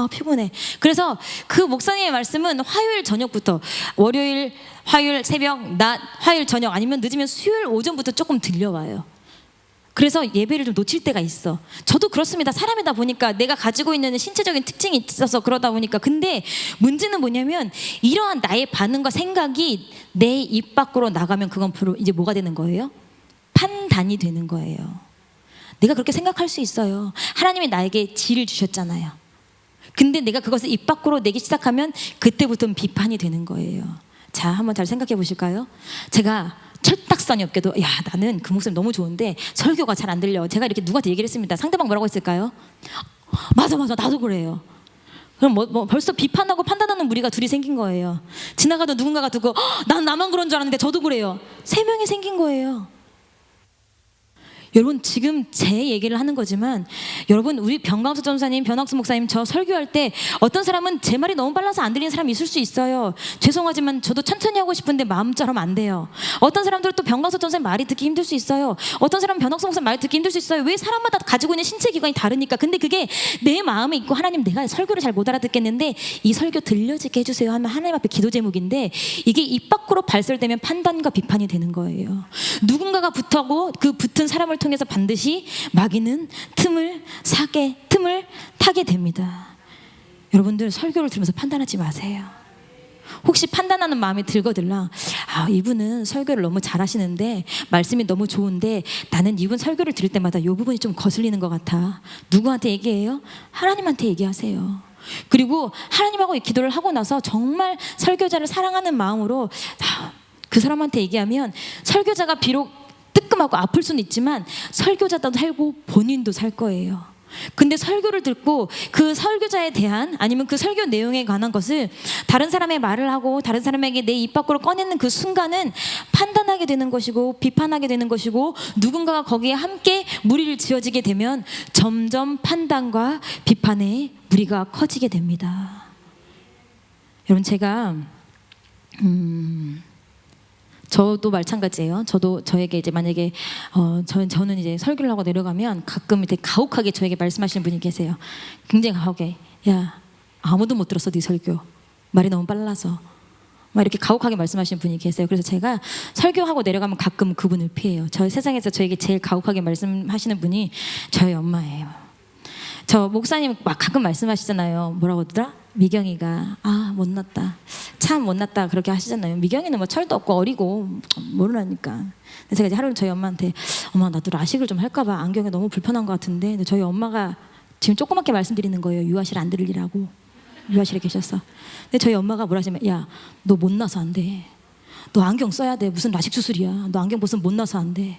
그래서 그 목사님의 말씀은 화요일 저녁부터 월요일, 화요일 새벽, 낮, 화요일 저녁 아니면 늦으면 수요일 오전부터 조금 들려와요. 그래서 예배를 좀 놓칠 때가 있어. 저도 그렇습니다. 사람이다 보니까 내가 가지고 있는 신체적인 특징이 있어서 그러다 보니까. 근데 문제는 뭐냐면 이러한 나의 반응과 생각이 내 입 밖으로 나가면 그건 이제 뭐가 되는 거예요? 판단이 되는 거예요. 내가 그렇게 생각할 수 있어요. 하나님이 나에게 지를 주셨잖아요. 근데 내가 그것을 입 밖으로 내기 시작하면 그때부터는 비판이 되는 거예요. 자, 한번 잘 생각해 보실까요? 제가 철딱선이 없게도 나는 그 목소리 너무 좋은데 설교가 잘 안 들려. 제가 이렇게 누구한테 얘기를 했습니다. 상대방 뭐라고 했을까요? 맞아 나도 그래요. 그럼 벌써 비판하고 판단하는 무리가 둘이 생긴 거예요. 지나가도 누군가가 두고 난 나만 그런 줄 알았는데 저도 그래요. 3명이 생긴 거예요. 여러분 지금 제 얘기를 하는 거지만 여러분 우리 변광수 전사님, 변학수 목사님 저 설교할 때 어떤 사람은 제 말이 너무 빨라서 안 들리는 사람이 있을 수 있어요. 죄송하지만 저도 천천히 하고 싶은데 마음처럼 안 돼요. 어떤 사람들은 또 변광수 전사님 말이 듣기 힘들 수 있어요. 어떤 사람은 변학수 목사님 말이 듣기 힘들 수 있어요. 왜 사람마다 가지고 있는 신체 기관이 다르니까. 근데 그게 내 마음에 있고 하나님 내가 설교를 잘 못 알아듣겠는데 이 설교 들려지게 해주세요 하면 하나님 앞에 기도 제목인데 이게 입 밖으로 발설되면 판단과 비판이 되는 거예요. 누군가가 붙하고 그 붙은 사람을 통해서 반드시 마귀는 틈을 타게 됩니다. 여러분들 설교를 들으면서 판단하지 마세요. 혹시 판단하는 마음이 들거들라 이분은 설교를 너무 잘하시는데 말씀이 너무 좋은데 나는 이분 설교를 들을 때마다 이 부분이 좀 거슬리는 것 같아. 누구한테 얘기해요? 하나님한테 얘기하세요. 그리고 하나님하고 기도를 하고 나서 정말 설교자를 사랑하는 마음으로 그 사람한테 얘기하면 설교자가 비록 뜨끔하고 아플 수는 있지만 설교자도 살고 본인도 살 거예요. 근데 설교를 듣고 그 설교자에 대한 아니면 그 설교 내용에 관한 것을 다른 사람의 말을 하고 다른 사람에게 내 입 밖으로 꺼내는 그 순간은 판단하게 되는 것이고 비판하게 되는 것이고 누군가가 거기에 함께 무리를 지어지게 되면 점점 판단과 비판의 무리가 커지게 됩니다. 여러분 제가 저도 마찬가지예요. 저에게 이제 만약에 저는 이제 설교를 하고 내려가면 가끔 되게 가혹하게 저에게 말씀하시는 분이 계세요. 굉장히 가혹하게 야 아무도 못 들었어 네 설교 말이 너무 빨라서 막 이렇게 가혹하게 말씀하시는 분이 계세요. 그래서 제가 설교하고 내려가면 가끔 그분을 피해요. 저 세상에서 저에게 제일 가혹하게 말씀하시는 분이 저희 엄마예요. 저 목사님 막 가끔 말씀하시잖아요. 뭐라고 하더라? 미경이가 못났다 참 못났다 그렇게 하시잖아요. 미경이는 뭐 철도 없고 어리고 모르라니까. 근데 제가 이제 하루는 저희 엄마한테 엄마 나도 라식을 좀 할까 봐 안경이 너무 불편한 것 같은데. 근데 저희 엄마가 지금 조그맣게 말씀드리는 거예요. 유아실 안 들으리라고. 유아실에 계셨어. 근데 저희 엄마가 뭐라 하시면 야 너 못나서 안 돼. 너 안경 써야 돼. 무슨 라식 수술이야. 너 안경 벗으면 못나서 안 돼.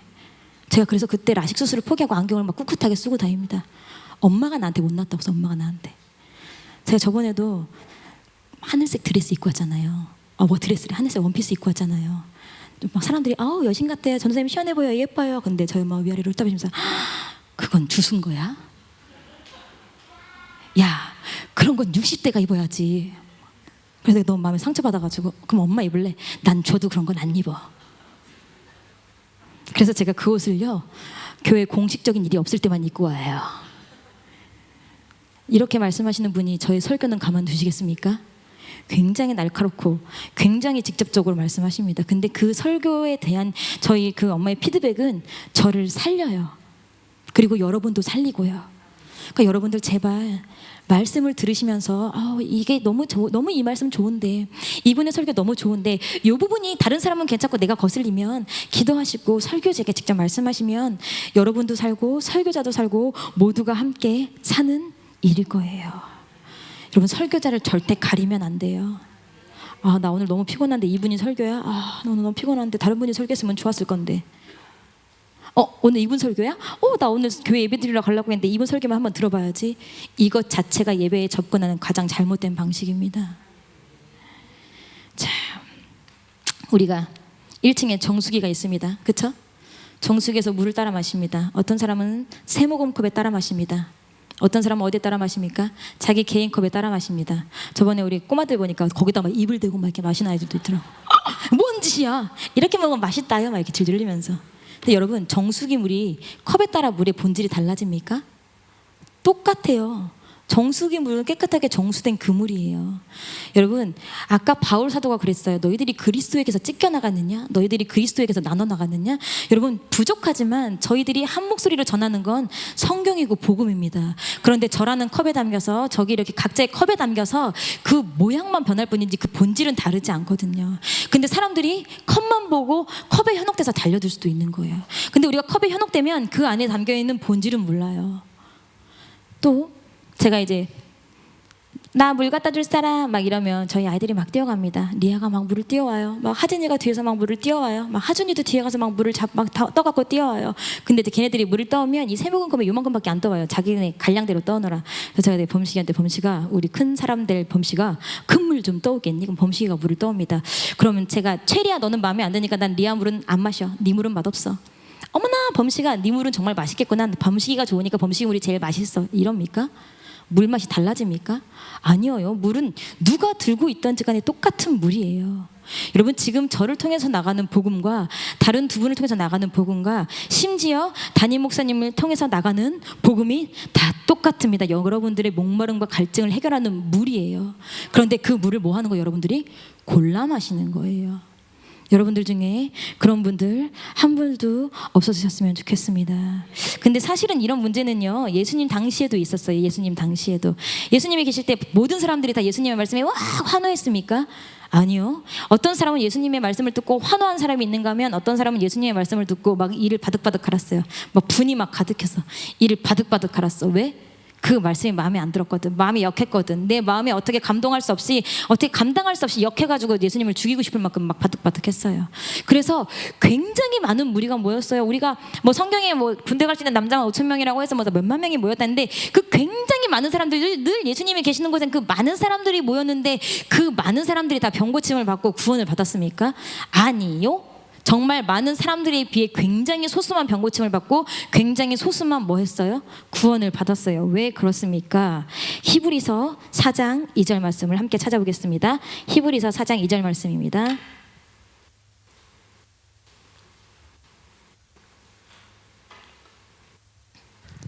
제가 그래서 그때 라식 수술을 포기하고 안경을 막 꿋꿋하게 쓰고 다닙니다. 엄마가 나한테 못났다고 해서 엄마가 나한테. 제가 저번에도 하늘색 드레스 입고 왔잖아요. 드레스래. 하늘색 원피스 입고 왔잖아요. 막 사람들이 여신 같아요. 전도사님 시원해 보여 예뻐요. 근데 저희 엄마가 위아래로 훑어보시면서 그건 주순 거야? 야 그런 건 60대가 입어야지. 그래서 너무 마음에 상처받아가지고 그럼 엄마 입을래? 난 줘도 그런 건 안 입어. 그래서 제가 그 옷을요 교회 공식적인 일이 없을 때만 입고 와요. 이렇게 말씀하시는 분이 저의 설교는 가만두시겠습니까? 굉장히 날카롭고 굉장히 직접적으로 말씀하십니다. 근데 그 설교에 대한 저희 그 엄마의 피드백은 저를 살려요. 그리고 여러분도 살리고요. 그러니까 여러분들 제발 말씀을 들으시면서 이게 너무 이 말씀 좋은데 이분의 설교 너무 좋은데 이 부분이 다른 사람은 괜찮고 내가 거슬리면 기도하시고 설교자에게 직접 말씀하시면 여러분도 살고 설교자도 살고 모두가 함께 사는 일일 거예요. 여러분 설교자를 절대 가리면 안 돼요. 나 오늘 너무 피곤한데 이분이 설교야? 나 오늘 너무 피곤한데 다른 분이 설교했으면 좋았을 건데. 오늘 이분 설교야? 나 오늘 교회 예배 드리러 가려고 했는데 이분 설교만 한번 들어봐야지. 이것 자체가 예배에 접근하는 가장 잘못된 방식입니다. 자, 우리가 1층에 정수기가 있습니다. 그렇죠? 정수기에서 물을 따라 마십니다. 어떤 사람은 세모금컵에 따라 마십니다. 어떤 사람은 어디에 따라 마십니까? 자기 개인 컵에 따라 마십니다. 저번에 우리 꼬마들 보니까 거기다 막 입을 대고 막 이렇게 마시는 아이들도 있더라고. 뭔 짓이야? 이렇게 먹으면 맛있다요? 막 이렇게 질질리면서. 근데 여러분, 정수기 물이 컵에 따라 물의 본질이 달라집니까? 똑같아요. 정수기 물은 깨끗하게 정수된 그 물이에요. 여러분, 아까 바울 사도가 그랬어요. 너희들이 그리스도에게서 찢겨 나갔느냐? 너희들이 그리스도에게서 나눠 나갔느냐? 여러분, 부족하지만 저희들이 한 목소리로 전하는 건 성경이고 복음입니다. 그런데 저라는 컵에 담겨서, 저기 이렇게 각자의 컵에 담겨서 그 모양만 변할 뿐이지 그 본질은 다르지 않거든요. 근데 사람들이 컵만 보고 컵에 현혹돼서 달려들 수도 있는 거예요. 근데 우리가 컵에 현혹되면 그 안에 담겨있는 본질은 몰라요. 또 제가 이제 나 물 갖다 줄 사람 막 이러면 저희 아이들이 막 뛰어갑니다. 리아가 막 물을 띄워와요. 막 하진이가 뒤에서 막 물을 띄워와요. 막 하준이도 뒤에 가서 막 물을 막 떠갖고 띄워와요. 근데 이제 걔네들이 물을 떠오면 이 세모금컵에 요만큼밖에 안 떠와요. 자기네 간량대로 떠오너라. 그래서 제가 범식이한테, 범식아, 우리 큰 사람들 범식아, 큰 물 좀 떠오겠니? 그럼 범식이가 물을 떠옵니다. 그러면 제가, 최리야 너는 마음에 안 드니까 난 리아 물은 안 마셔. 네 물은 맛없어. 어머나, 범식아, 네 물은 정말 맛있겠구나. 범식이가 좋으니까 범식이 물이 제일 맛있어. 이럽니까? 물 맛이 달라집니까? 아니에요. 물은 누가 들고 있던지 간에 똑같은 물이에요. 여러분, 지금 저를 통해서 나가는 복음과 다른 두 분을 통해서 나가는 복음과 심지어 담임 목사님을 통해서 나가는 복음이 다 똑같습니다. 여러분들의 목마름과 갈증을 해결하는 물이에요. 그런데 그 물을 뭐 하는 거예요? 여러분들이 골라 마시는 거예요. 여러분들 중에 그런 분들 한 분도 없어지셨으면 좋겠습니다. 근데 사실은 이런 문제는요, 예수님 당시에도 있었어요. 예수님 당시에도. 예수님이 계실 때 모든 사람들이 다 예수님의 말씀에 와 환호했습니까? 아니요. 어떤 사람은 예수님의 말씀을 듣고 환호한 사람이 있는가 하면, 어떤 사람은 예수님의 말씀을 듣고 막 이를 바득바득 갈았어요. 막 분이 막 가득해서 이를 바득바득 갈았어. 왜? 그 말씀이 마음에 안 들었거든. 마음이 역했거든. 내 마음에 어떻게 감동할 수 없이, 어떻게 감당할 수 없이 역해가지고 예수님을 죽이고 싶을 만큼 막 바득바득했어요. 그래서 굉장히 많은 무리가 모였어요. 우리가 뭐 성경에 뭐 군대 갈 수 있는 남자가 5,000명이라고 해서 뭐 몇만 명이 모였다는데, 그 굉장히 많은 사람들, 늘 예수님이 계시는 곳엔 그 많은 사람들이 모였는데 그 많은 사람들이 다 병고침을 받고 구원을 받았습니까? 아니요. 정말 많은 사람들에 비해 굉장히 소수만 병고침을 받고 굉장히 소수만 뭐 했어요? 구원을 받았어요. 왜 그렇습니까? 히브리서 4장 2절 말씀을 함께 찾아보겠습니다. 히브리서 4장 2절 말씀입니다.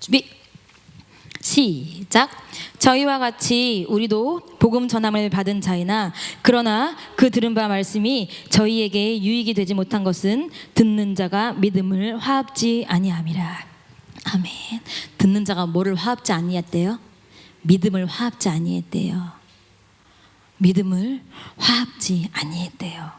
준비 시작. 저희와 같이 우리도 복음 전함을 받은 자이나, 그러나 그 들은 바 말씀이 저희에게 유익이 되지 못한 것은 듣는 자가 믿음을 화합지 아니함이라. 아멘. 듣는 자가 뭐를 화합지 아니했대요? 믿음을 화합지 아니했대요. 믿음을 화합지 아니했대요.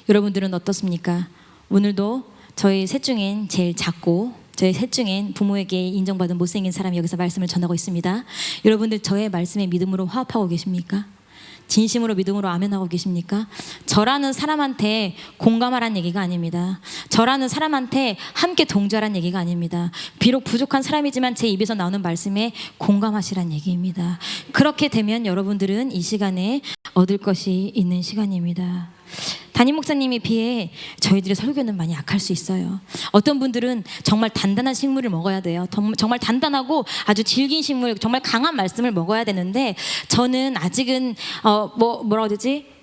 여러분들은 어떻습니까? 오늘도 저희 셋 중엔 제일 작고, 저희 셋 중엔 부모에게 인정받은 못생긴 사람이 여기서 말씀을 전하고 있습니다. 여러분들 저의 말씀에 믿음으로 화합하고 계십니까? 진심으로 믿음으로 아멘하고 계십니까? 저라는 사람한테 공감하라는 얘기가 아닙니다. 저라는 사람한테 함께 동조하라는 얘기가 아닙니다. 비록 부족한 사람이지만 제 입에서 나오는 말씀에 공감하시라는 얘기입니다. 그렇게 되면 여러분들은 이 시간에 얻을 것이 있는 시간입니다. 담임 목사님에 비해 저희들의 설교는 많이 약할 수 있어요. 어떤 분들은 정말 단단한 식물을 먹어야 돼요. 정말 단단하고 아주 질긴 식물, 정말 강한 말씀을 먹어야 되는데, 저는 아직은 뭐라고 해야 되지?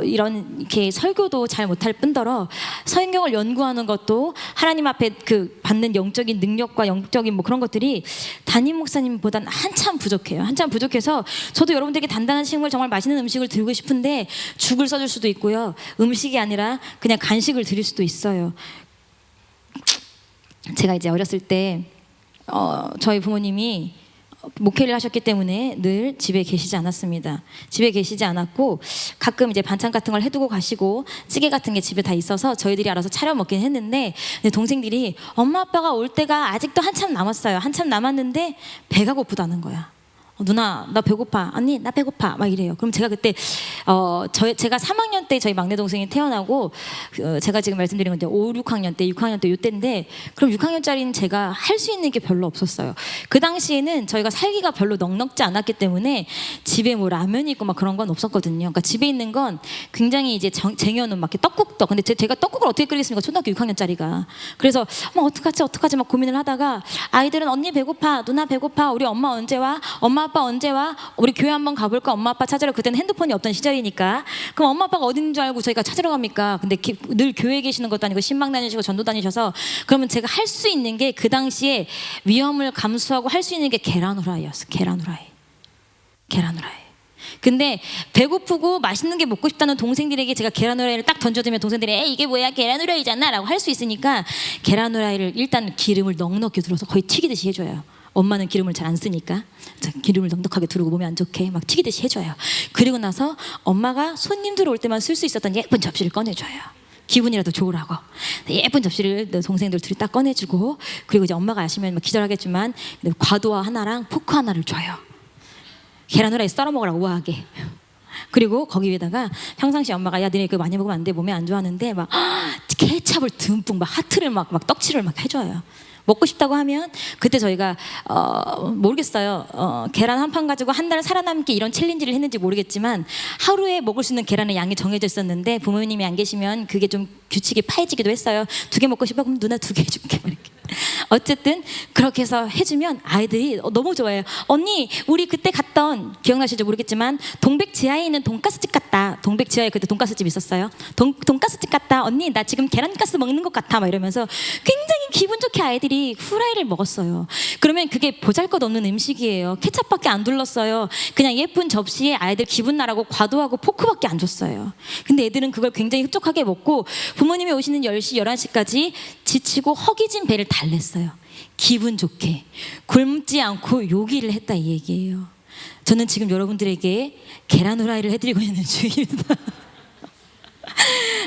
이런 이렇게 설교도 잘 못할 뿐더러 성경을 연구하는 것도 하나님 앞에 그 받는 영적인 능력과 영적인 뭐 그런 것들이 담임 목사님보다는 한참 부족해요. 한참 부족해서 저도 여러분들에게 단단한 식물, 정말 맛있는 음식을 드리고 싶은데 죽을 써줄 수도 있고요, 음식이 아니라 그냥 간식을 드릴 수도 있어요. 제가 이제 어렸을 때 저희 부모님이 목회를 하셨기 때문에 늘 집에 계시지 않았습니다. 집에 계시지 않았고 가끔 이제 반찬 같은 걸 해두고 가시고 찌개 같은 게 집에 다 있어서 저희들이 알아서 차려 먹긴 했는데, 동생들이 엄마 아빠가 올 때가 아직도 한참 남았어요. 한참 남았는데 배가 고프다는 거야. 누나 나 배고파. 언니 나 배고파. 막 이래요. 그럼 제가 그때 제가 3학년 때 저희 막내 동생이 태어나고, 제가 지금 말씀드린 건데 5, 6학년 때, 6학년 때 이때인데, 그럼 6학년짜리는 제가 할 수 있는 게 별로 없었어요. 그 당시에는 저희가 살기가 별로 넉넉지 않았기 때문에 집에 뭐 라면이 있고 막 그런 건 없었거든요. 그러니까 집에 있는 건 굉장히 이제 쟁여놓은 막 떡국떡. 근데 제가 떡국을 어떻게 끓이겠습니까? 초등학교 6학년짜리가. 그래서 어떡하지 막 고민을 하다가 아이들은 언니 배고파, 누나 배고파, 우리 엄마 언제 와? 엄마 엄마 아빠 언제 와? 우리 교회 한번 가볼까? 엄마 아빠 찾으러. 그때는 핸드폰이 없던 시절이니까. 그럼 엄마 아빠가 어디 있는 줄 알고 저희가 찾으러 갑니까? 근데 늘 교회에 계시는 것도 아니고 신방 다니시고 전도 다니셔서, 그러면 제가 할 수 있는 게 그 당시에 위험을 감수하고 할 수 있는 게 계란 후라이였어. 계란 후라이. 근데 배고프고 맛있는 게 먹고 싶다는 동생들에게 제가 계란 후라이를 딱 던져주면 동생들이 에이 이게 뭐야 계란 후라이잖아 라고 할 수 있으니까, 계란 후라이를 일단 기름을 넉넉히 둘러서 거의 튀기듯이 해줘요. 엄마는 기름을 잘 안 쓰니까 기름을 넉넉하게 두르고 몸에 안 좋게 막 튀기듯이 해줘요. 그리고 나서 엄마가 손님들 올 때만 쓸 수 있었던 예쁜 접시를 꺼내줘요. 기분이라도 좋으라고 예쁜 접시를 동생들 둘이 딱 꺼내주고, 그리고 이제 엄마가 아시면 기절하겠지만 과도와 하나랑 포크 하나를 줘요. 계란 후라이 썰어 먹으라 우아하게. 그리고 거기 위에다가 평상시 엄마가 야 너네 그거 많이 먹으면 안 돼 몸에 안 좋아하는데 막 케찹을 듬뿍 막 하트를 막 떡칠을 막 해줘요. 먹고 싶다고 하면, 그때 저희가 모르겠어요. 계란 한 판 가지고 한 달 살아남기 이런 챌린지를 했는지 모르겠지만 하루에 먹을 수 있는 계란의 양이 정해져 있었는데 부모님이 안 계시면 그게 좀 규칙이 파해지기도 했어요. 2개 먹고 싶어? 그럼 누나 2개 해줄게 이렇게. 어쨌든 그렇게 해서 해주면 아이들이 너무 좋아해요. 언니 우리 그때 갔던, 기억나실지 모르겠지만 동백 지하에 있는 돈가스집 같다. 동백 지하에 그때 돈가스집 있었어요. 돈가스집 같다. 언니 나 지금 계란가스 먹는 것 같아 막 이러면서 굉장히 기분 좋게 아이들이 후라이를 먹었어요. 그러면 그게 보잘것없는 음식이에요. 케찹밖에 안 둘렀어요. 그냥 예쁜 접시에 아이들 기분 나라고 과도하고 포크밖에 안 줬어요. 근데 애들은 그걸 굉장히 흡족하게 먹고 부모님이 오시는 10시 11시까지 지치고 허기진 배를 달랬어요. 기분 좋게 굶지 않고 요기를 했다 이 얘기예요. 저는 지금 여러분들에게 계란 후라이를 해드리고 있는 중입니다.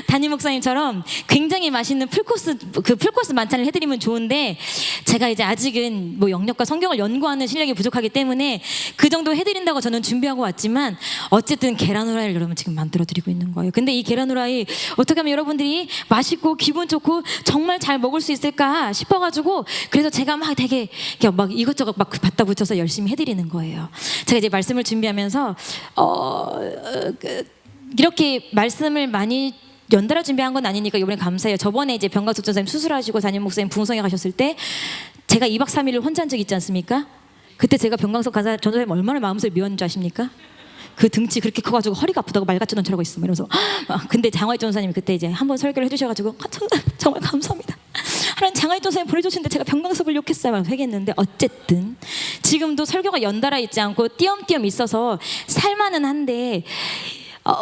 담임 목사님처럼 굉장히 맛있는 풀코스 만찬을 해드리면 좋은데, 제가 이제 아직은 뭐 영역과 성경을 연구하는 실력이 부족하기 때문에 그 정도 해드린다고 저는 준비하고 왔지만, 어쨌든 계란 후라이를 여러분 지금 만들어 드리고 있는 거예요. 근데 이 계란 후라이 어떻게 하면 여러분들이 맛있고 기분 좋고 정말 잘 먹을 수 있을까 싶어가지고, 그래서 제가 막 되게 막 이것저것 막 받다 붙여서 열심히 해드리는 거예요. 제가 이제 말씀을 준비하면서 이렇게 말씀을 많이 연달아 준비한 건 아니니까 이번에 감사해요. 저번에 이제 병가숙 전사님 수술하시고 담임 목사님 부흥성에 가셨을 때 제가 2박 3일을 혼자 한 적이 있지 않습니까? 그때 제가 병강석 가서 전사님 얼마나 마음속에 미웠는지 아십니까? 그 등치 그렇게 커가지고 허리가 아프다고 말 같지도 않더라고 있어. 이러면서 근데 장화희 전사님이 그때 이제 한번 설교를 해주셔가지고 정말 감사합니다. 하나님 장하이 전사님 보내주시는데 제가 병강석을 욕했어요. 막 회개했는데, 어쨌든 지금도 설교가 연달아 있지 않고 띄엄띄엄 있어서 살만은 한데,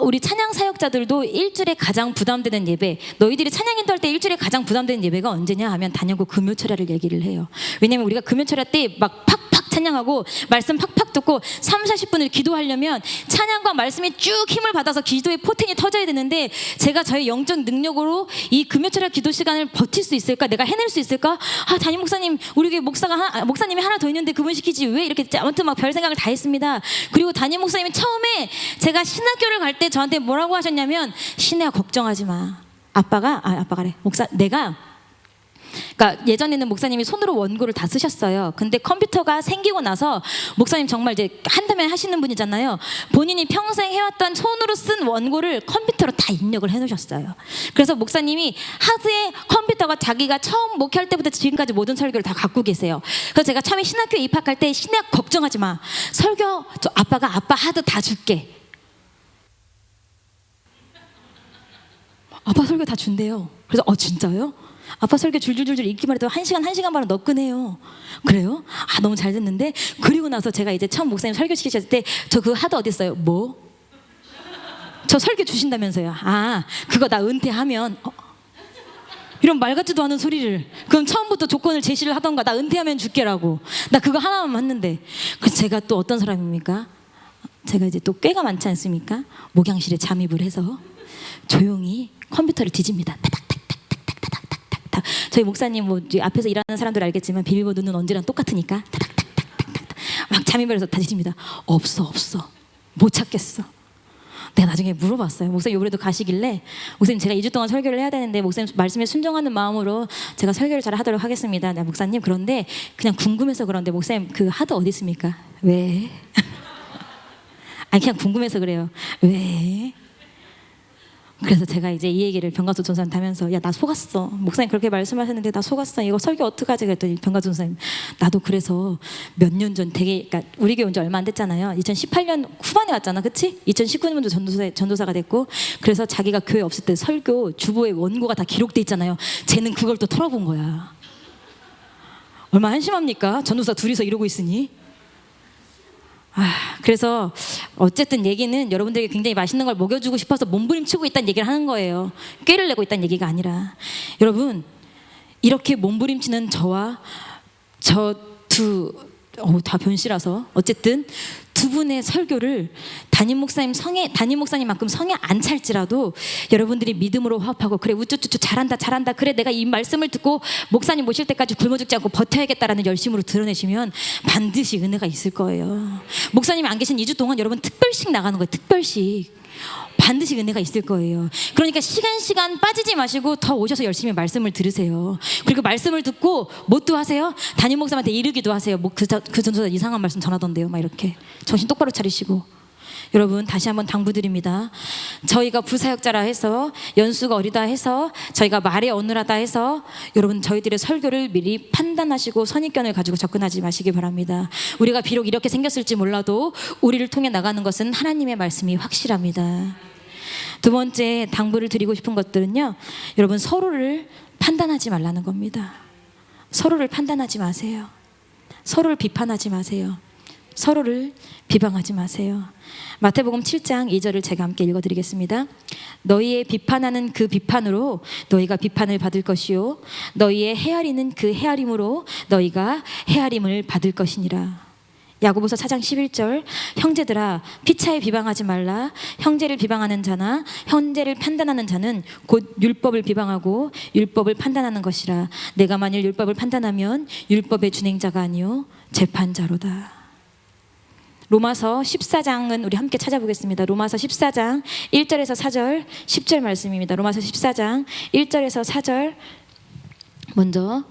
우리 찬양 사역자들도 일주일에 가장 부담되는 예배, 너희들이 찬양 인도할 때 일주일에 가장 부담되는 예배가 언제냐 하면 단연코 금요철야를 얘기를 해요. 왜냐면 우리가 금요철야 때 막 팍팍 찬양하고 말씀 팍팍 듣고 30-40분을 기도하려면 찬양과 말씀이 쭉 힘을 받아서 기도의 포텐이 터져야 되는데, 제가 저의 영적 능력으로 이 금요철야 기도 시간을 버틸 수 있을까? 내가 해낼 수 있을까? 담임 목사님, 우리 교회 목사님이 하나 더 있는데 그분 시키지 왜 이렇게, 아무튼 막 별 생각을 다 했습니다. 그리고 담임 목사님이 처음에 제가 신학교를 갈 때 저한테 뭐라고 하셨냐면, 신혜야 걱정하지 마. 아빠가래. 그러니까 예전에는 목사님이 손으로 원고를 다 쓰셨어요. 근데 컴퓨터가 생기고 나서 목사님 정말 이제 한다면 하시는 분이잖아요. 본인이 평생 해왔던 손으로 쓴 원고를 컴퓨터로 다 입력을 해놓으셨어요. 그래서 목사님이 하드에 컴퓨터가 자기가 처음 목회할 때부터 지금까지 모든 설교를 다 갖고 계세요. 그래서 제가 처음에 신학교에 입학할 때 신학 걱정하지 마. 설교 아빠 하드 다 줄게. 아빠 설교 다 준대요. 그래서 진짜요? 아빠 설교 줄줄줄줄 읽기만 해도 1시간 반은 너끈해요. 그래요? 너무 잘 됐는데. 그리고 나서 제가 이제 처음 목사님 설교 시키셨을 때 저 그거 하드 어디 있어요? 뭐? 저 설교 주신다면서요. 그거 나 은퇴하면. 이런 말 같지도 않은 소리를. 그럼 처음부터 조건을 제시를 하던가. 나 은퇴하면 줄게라고. 나 그거 하나만 했는데. 그래서 제가 또 어떤 사람입니까? 제가 이제 또 꾀가 많지 않습니까? 목양실에 잠입을 해서 조용히 컴퓨터를 뒤집니다. 타닥타닥타닥타닥타닥. 저희 목사님 뭐 앞에서 일하는 사람들 알겠지만 비밀번호 눈은 언제나 똑같으니까 타닥타닥타닥타닥 막 잠입을 해서 다 뒤집니다. 없어 못 찾겠어. 내가 나중에 물어봤어요. 목사님 요번에도 가시길래, 목사님 제가 2주 동안 설교를 해야 되는데 목사님 말씀에 순종하는 마음으로 제가 설교를 잘 하도록 하겠습니다. 네, 목사님 그런데 그냥 궁금해서 그런데 목사님 그 하드 어디 있습니까? 왜? 그냥 궁금해서 그래요. 왜? 그래서 제가 이제 이 얘기를 병가수 전사한테 하면서 야 나 속았어, 목사님 그렇게 말씀하셨는데 나 속았어, 이거 설교 어떡하지 그랬더니 병가수 전사님 나도 그래서 몇 년 전 되게, 그러니까 우리 교회 온 지 얼마 안 됐잖아요. 2018년 후반에 왔잖아, 그치? 2019년도 전도사가 됐고, 그래서 자기가 교회 없을 때 설교 주보에 원고가 다 기록돼 있잖아요. 쟤는 그걸 또 털어본 거야. 얼마나 한심합니까? 전도사 둘이서 이러고 있으니. 그래서 어쨌든 얘기는 여러분들에게 굉장히 맛있는 걸 먹여주고 싶어서 몸부림치고 있다는 얘기를 하는 거예요. 꾀를 내고 있다는 얘기가 아니라, 여러분 이렇게 몸부림치는 저와 저 다 변씨라서 어쨌든 두 분의 설교를 담임 목사님만큼 성에 안 찰지라도 여러분들이 믿음으로 화합하고 그래 우쭈쭈쭈 잘한다 그래 내가 이 말씀을 듣고 목사님 모실 때까지 굶어 죽지 않고 버텨야겠다라는 열심으로 드러내시면 반드시 은혜가 있을 거예요. 목사님이 안 계신 2주 동안 여러분 특별식 나가는 거예요. 특별식. 반드시 은혜가 있을 거예요. 그러니까 시간 빠지지 마시고 더 오셔서 열심히 말씀을 들으세요. 그리고 말씀을 듣고 뭣도 하세요? 담임 목사님한테 이르기도 하세요. 그 전도사 이상한 말씀 전하던데요, 막 이렇게 정신 똑바로 차리시고. 여러분 다시 한번 당부드립니다. 저희가 부사역자라 해서 연수가 어리다 해서 저희가 말에 어눌하다 해서 여러분 저희들의 설교를 미리 판단하시고 선입견을 가지고 접근하지 마시기 바랍니다. 우리가 비록 이렇게 생겼을지 몰라도 우리를 통해 나가는 것은 하나님의 말씀이 확실합니다. 두 번째 당부를 드리고 싶은 것들은요, 여러분 서로를 판단하지 말라는 겁니다. 서로를 판단하지 마세요. 서로를 비판하지 마세요. 서로를 비방하지 마세요. 마태복음 7장 2절을 제가 함께 읽어드리겠습니다. 너희의 비판하는 그 비판으로 너희가 비판을 받을 것이요 너희의 헤아리는 그 헤아림으로 너희가 헤아림을 받을 것이니라. 야고보서 4장 11절 형제들아 피차에 비방하지 말라. 형제를 비방하는 자나 형제를 판단하는 자는 곧 율법을 비방하고 율법을 판단하는 것이라. 내가 만일 율법을 판단하면 율법의 준행자가 아니요 재판자로다. 로마서 14장은 우리 함께 찾아보겠습니다. 로마서 14장 1절에서 4절 10절 말씀입니다. 로마서 14장 1절에서 4절 먼저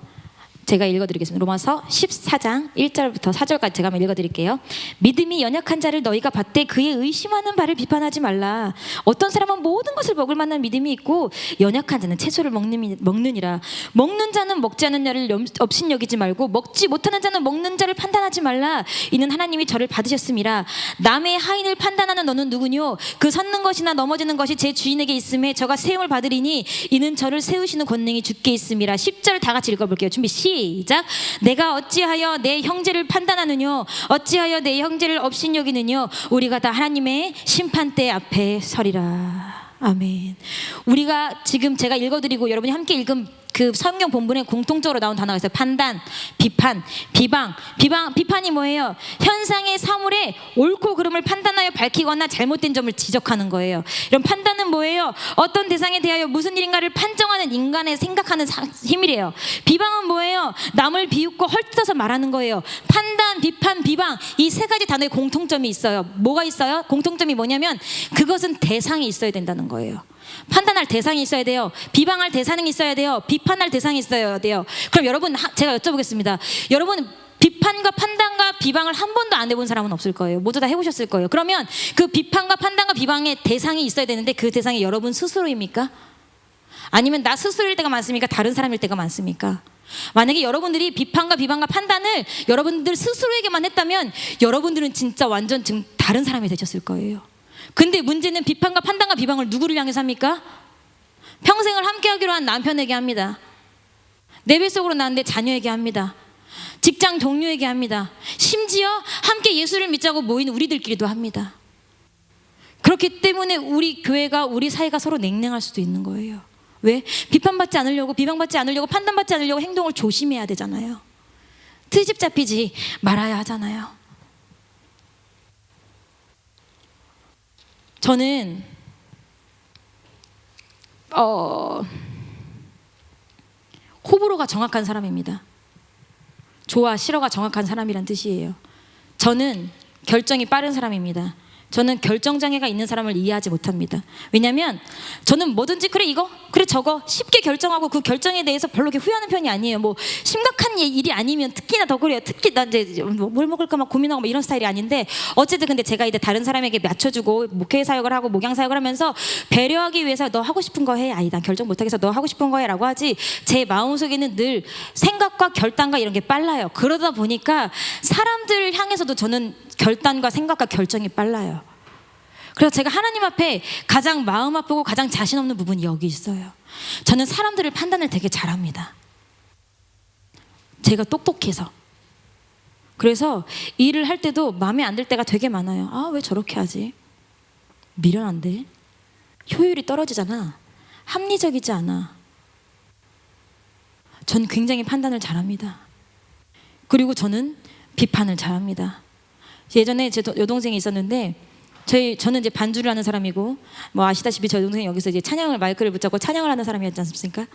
제가 읽어드리겠습니다. 로마서 14장 1절부터 4절까지 제가 한번 읽어드릴게요. 믿음이 연약한 자를 너희가 받되 그의 의심하는 바를 비판하지 말라. 어떤 사람은 모든 것을 먹을 만한 믿음이 있고 연약한 자는 채소를 먹느니라. 먹는 자는 먹지 않는 자를 업신여기지 말고 먹지 못하는 자는 먹는 자를 판단하지 말라. 이는 하나님이 저를 받으셨음이라. 남의 하인을 판단하는 너는 누구뇨? 그 섰는 것이나 넘어지는 것이 제 주인에게 있음에 저가 세움을 받으리니 이는 저를 세우시는 권능이 주께 있음이라. 10절 다 같이 읽어볼게요. 준비 시작. 내가 어찌하여 내 형제를 판단하느뇨? 어찌하여 내 형제를 업신여기느뇨? 우리가 다 하나님의 심판대 앞에 서리라. 아멘. 우리가 지금 제가 읽어드리고 여러분이 함께 읽은 그 성경 본문에 공통적으로 나온 단어가 있어요. 판단, 비판, 비방. 비판이 뭐예요? 현상의 사물의 옳고 그름을 판단하여 밝히거나 잘못된 점을 지적하는 거예요. 이런 판단은 뭐예요? 어떤 대상에 대하여 무슨 일인가를 판정하는 인간의 생각하는 힘이래요. 비방은 뭐예요? 남을 비웃고 헐뜯어서 말하는 거예요. 판단, 비판, 비방, 이 세 가지 단어의 공통점이 있어요. 뭐가 있어요? 공통점이 뭐냐면 그것은 대상이 있어야 된다는 거예요. 판단할 대상이 있어야 돼요. 비방할 대상이 있어야 돼요. 비판할 대상이 있어야 돼요. 그럼 여러분 제가 여쭤보겠습니다. 여러분 비판과 판단과 비방을 한 번도 안 해본 사람은 없을 거예요. 모두 다 해보셨을 거예요. 그러면 그 비판과 판단과 비방의 대상이 있어야 되는데 그 대상이 여러분 스스로입니까? 아니면 나 스스로일 때가 많습니까? 다른 사람일 때가 많습니까? 만약에 여러분들이 비판과 비방과 판단을 여러분들 스스로에게만 했다면 여러분들은 진짜 완전 지금 다른 사람이 되셨을 거예요. 근데 문제는 비판과 판단과 비방을 누구를 향해서 합니까? 평생을 함께 하기로 한 남편에게 합니다. 내 뱃속으로 낳았는데 자녀에게 합니다. 직장 동료에게 합니다. 심지어 함께 예수를 믿자고 모인 우리들끼리도 합니다. 그렇기 때문에 우리 교회가 우리 사이가 서로 냉랭할 수도 있는 거예요. 왜? 비판받지 않으려고 비방받지 않으려고 판단받지 않으려고 행동을 조심해야 되잖아요. 트집 잡히지 말아야 하잖아요. 저는 호불호가 정확한 사람입니다. 좋아 싫어가 정확한 사람이란 뜻이에요. 저는 결정이 빠른 사람입니다. 저는 결정장애가 있는 사람을 이해하지 못합니다. 왜냐하면 저는 뭐든지 그래 이거 그래 저거 쉽게 결정하고 그 결정에 대해서 별로 이렇게 후회하는 편이 아니에요. 뭐 심각한 일이 아니면 특히나 더 그래요. 특히 난 이제 뭘 먹을까 막 고민하고 막 이런 스타일이 아닌데, 어쨌든 근데 제가 이제 다른 사람에게 맞춰주고 목회 사역을 하고 목양 사역을 하면서 배려하기 위해서 너 하고 싶은 거 해. 아니 난 결정 못하겠어. 너 하고 싶은 거 해라고 하지. 제 마음속에는 늘 생각과 결단과 이런 게 빨라요. 그러다 보니까 사람들 향해서도 저는 결단과 생각과 결정이 빨라요. 그래서 제가 하나님 앞에 가장 마음 아프고 가장 자신 없는 부분이 여기 있어요. 저는 사람들을 판단을 되게 잘합니다. 제가 똑똑해서. 그래서 일을 할 때도 마음에 안 들 때가 되게 많아요. 아, 왜 저렇게 하지? 미련한데? 효율이 떨어지잖아. 합리적이지 않아. 전 굉장히 판단을 잘합니다. 그리고 저는 비판을 잘합니다. 예전에 제 여동생이 있었는데, 저는 이제 반주를 하는 사람이고, 뭐 아시다시피 저 여동생이 여기서 이제 찬양을 마이크를 붙잡고 찬양을 하는 사람이었지 않습니까?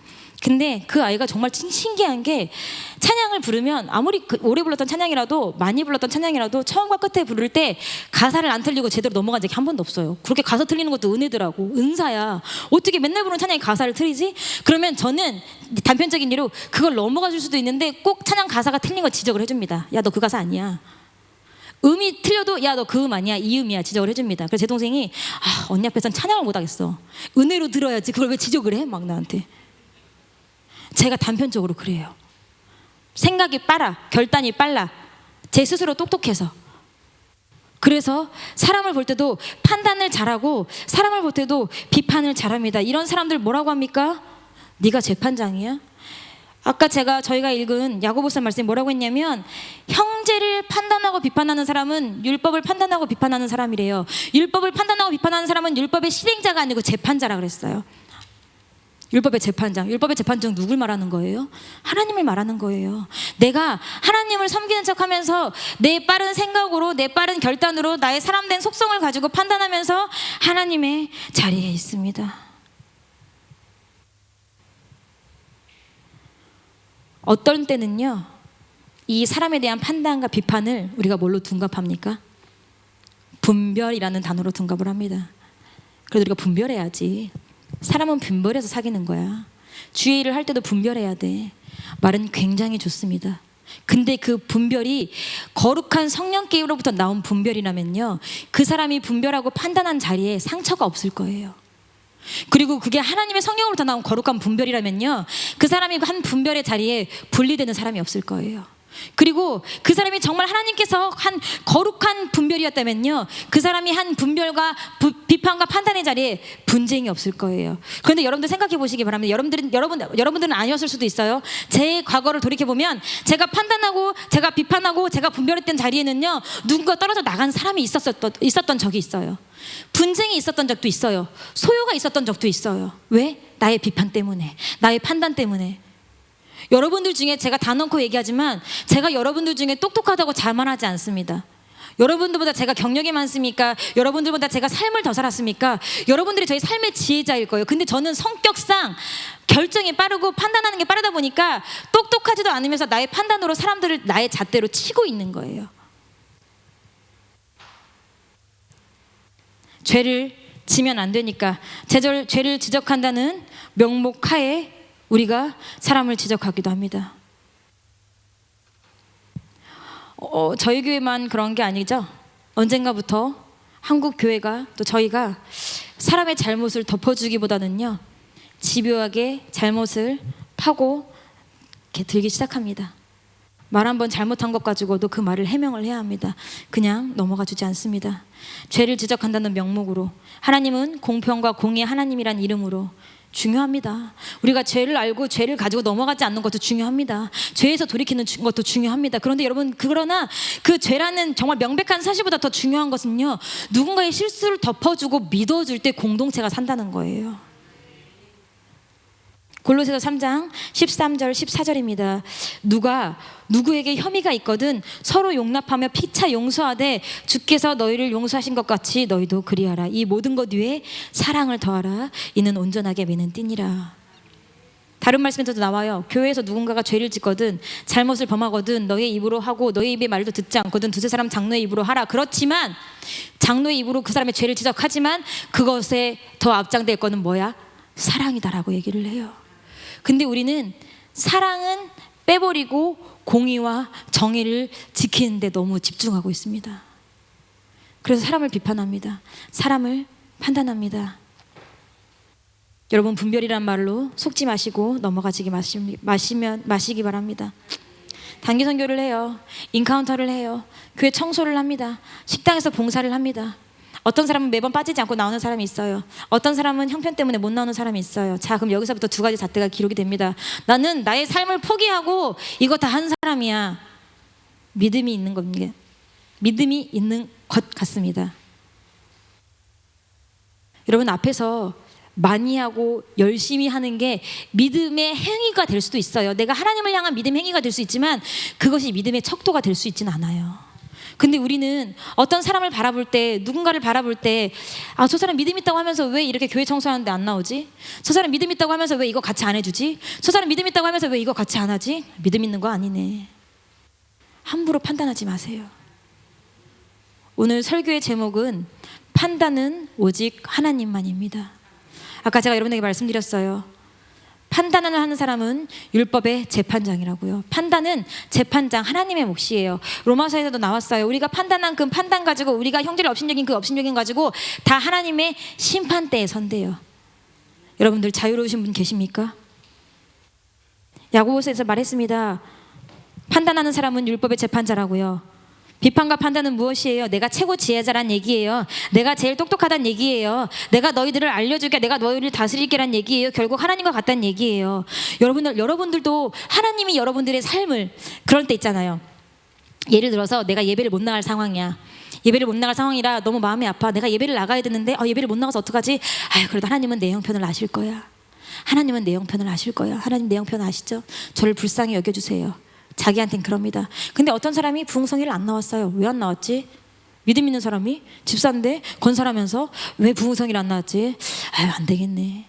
근데 그 아이가 정말 신기한 게, 찬양을 부르면 아무리 오래 불렀던 찬양이라도, 많이 불렀던 찬양이라도 처음과 끝에 부를 때 가사를 안 틀리고 제대로 넘어간 적이 한 번도 없어요. 그렇게 가사 틀리는 것도 은혜더라고. 은사야. 어떻게 맨날 부르는 찬양에 가사를 틀리지? 그러면 저는 단편적인 예로 그걸 넘어가 줄 수도 있는데 꼭 찬양 가사가 틀린 거 지적을 해줍니다. 야, 너 그 가사 아니야. 음이 틀려도 야, 너 그 음 아니야, 이 음이야 지적을 해줍니다. 그래서 제 동생이 언니 앞에선 찬양을 못하겠어. 은혜로 들어야지. 그걸 왜 지적을 해? 막 나한테. 제가 단편적으로 그래요. 생각이 빨라. 결단이 빨라. 제 스스로 똑똑해서. 그래서 사람을 볼 때도 판단을 잘하고 사람을 볼 때도 비판을 잘합니다. 이런 사람들 뭐라고 합니까? 네가 재판장이야? 아까 저희가 읽은 야고보서 말씀이 뭐라고 했냐면, 형제를 판단하고 비판하는 사람은 율법을 판단하고 비판하는 사람이래요. 율법을 판단하고 비판하는 사람은 율법의 실행자가 아니고 재판자라 그랬어요. 율법의 재판장. 율법의 재판장 누굴 말하는 거예요? 하나님을 말하는 거예요. 내가 하나님을 섬기는 척하면서 내 빠른 생각으로, 내 빠른 결단으로 나의 사람된 속성을 가지고 판단하면서 하나님의 자리에 있습니다. 어떤 때는요, 이 사람에 대한 판단과 비판을 우리가 뭘로 둔갑합니까? 분별이라는 단어로 둔갑을 합니다. 그래도 우리가 분별해야지. 사람은 분별해서 사귀는 거야. 주의 일을 할 때도 분별해야 돼. 말은 굉장히 좋습니다. 근데 그 분별이 거룩한 성령께로부터 나온 분별이라면요, 그 사람이 분별하고 판단한 자리에 상처가 없을 거예요. 그리고 그게 하나님의 성령으로부터 나온 거룩한 분별이라면요, 그 사람이 한 분별의 자리에 분리되는 사람이 없을 거예요. 그리고 그 사람이 정말 하나님께서 한 거룩한 분별이었다면요, 그 사람이 한 분별과 비판과 판단의 자리에 분쟁이 없을 거예요. 그런데 여러분들 생각해 보시기 바랍니다. 여러분들은 아니었을 수도 있어요. 제 과거를 돌이켜 보면 제가 판단하고 제가 비판하고 제가 분별했던 자리에는요, 누군가 떨어져 나간 사람이 있었던 적이 있어요. 분쟁이 있었던 적도 있어요. 소요가 있었던 적도 있어요. 왜? 나의 비판 때문에, 나의 판단 때문에. 여러분들 중에 제가 다 넣고 얘기하지만 제가 여러분들 중에 똑똑하다고 자만하지 않습니다. 여러분들보다 제가 경력이 많습니까? 여러분들보다 제가 삶을 더 살았습니까? 여러분들이 저희 삶의 지혜자일 거예요. 근데 저는 성격상 결정이 빠르고 판단하는 게 빠르다 보니까 똑똑하지도 않으면서 나의 판단으로 사람들을 나의 잣대로 치고 있는 거예요. 죄를 지면 안 되니까 죄를 지적한다는 명목 하에 우리가 사람을 지적하기도 합니다. 저희 교회만 그런 게 아니죠. 언젠가부터 한국 교회가, 또 저희가 사람의 잘못을 덮어주기보다는요, 집요하게 잘못을 파고 이렇게 들기 시작합니다. 말 한 번 잘못한 것 가지고도 그 말을 해명을 해야 합니다. 그냥 넘어가 주지 않습니다. 죄를 지적한다는 명목으로, 하나님은 공평과 공의의 하나님이란 이름으로 중요합니다. 우리가 죄를 알고 죄를 가지고 넘어가지 않는 것도 중요합니다. 죄에서 돌이키는 것도 중요합니다. 그런데 여러분, 그러나 그 죄라는 정말 명백한 사실보다 더 중요한 것은요, 누군가의 실수를 덮어주고 믿어줄 때 공동체가 산다는 거예요. 골로새서 3장 13절 14절입니다. 누가 누구에게 혐의가 있거든 서로 용납하며 피차 용서하되 주께서 너희를 용서하신 것 같이 너희도 그리하라. 이 모든 것 위에 사랑을 더하라. 이는 온전하게 매는 띠니라. 다른 말씀에서도 나와요. 교회에서 누군가가 죄를 짓거든 잘못을 범하거든 너의 입으로 하고 너의 입의 말도 듣지 않거든 두세 사람 장로의 입으로 하라. 그렇지만 장로의 입으로 그 사람의 죄를 지적하지만 그것에 더 앞장될 거는 뭐야? 사랑이다라고 얘기를 해요. 근데 우리는 사랑은 빼버리고 공의와 정의를 지키는 데 너무 집중하고 있습니다. 그래서 사람을 비판합니다. 사람을 판단합니다. 여러분, 분별이란 말로 속지 마시고 넘어가시기 마시기 바랍니다. 단기 선교를 해요. 인카운터를 해요. 교회 청소를 합니다. 식당에서 봉사를 합니다. 어떤 사람은 매번 빠지지 않고 나오는 사람이 있어요. 어떤 사람은 형편 때문에 못 나오는 사람이 있어요. 자, 그럼 여기서부터 두 가지 잣대가 기록이 됩니다. 나는 나의 삶을 포기하고 이거 다 한 사람이야. 믿음이 있는 겁니다. 믿음이 있는 것 같습니다. 여러분, 앞에서 많이 하고 열심히 하는 게 믿음의 행위가 될 수도 있어요. 내가 하나님을 향한 믿음 행위가 될 수 있지만 그것이 믿음의 척도가 될 수 있지는 않아요. 근데 우리는 어떤 사람을 바라볼 때, 누군가를 바라볼 때, 아, 저 사람 믿음 있다고 하면서 왜 이렇게 교회 청소하는데 안 나오지? 저 사람 믿음 있다고 하면서 왜 이거 같이 안 해주지? 저 사람 믿음 있다고 하면서 왜 이거 같이 안 하지? 믿음 있는 거 아니네. 함부로 판단하지 마세요. 오늘 설교의 제목은 판단은 오직 하나님만입니다. 아까 제가 여러분에게 말씀드렸어요. 판단을 하는 사람은 율법의 재판장이라고요. 판단은 재판장, 하나님의 몫이에요. 로마서에서도 나왔어요. 우리가 판단한 그 판단 가지고, 우리가 형제를 업신여긴 그 업신여긴 가지고 다 하나님의 심판대에 선대요. 여러분들 자유로우신 분 계십니까? 야고보서에서 말했습니다. 판단하는 사람은 율법의 재판자라고요. 비판과 판단은 무엇이에요? 내가 최고 지혜자란 얘기예요. 내가 제일 똑똑하단 얘기예요. 내가 너희들을 알려주게, 내가 너희를 다스릴게란 얘기예요. 결국 하나님과 같다는 얘기예요. 여러분들도 하나님이 여러분들의 삶을, 그럴 때 있잖아요. 예를 들어서 내가 예배를 못 나갈 상황이야. 예배를 못 나갈 상황이라 너무 마음이 아파. 내가 예배를 나가야 되는데 예배를 못 나가서 어떡하지? 그래도 하나님은 내 형편을 아실 거야. 하나님은 내 형편을 아실 거야. 하나님 내 형편 아시죠? 저를 불쌍히 여겨주세요. 자기한텐 그럽니다. 근데 어떤 사람이 부흥성회를 안 나왔어요. 왜 안 나왔지? 믿음 있는 사람이 집사인데 건설하면서 왜 부흥성회를 안 나왔지? 안 되겠네.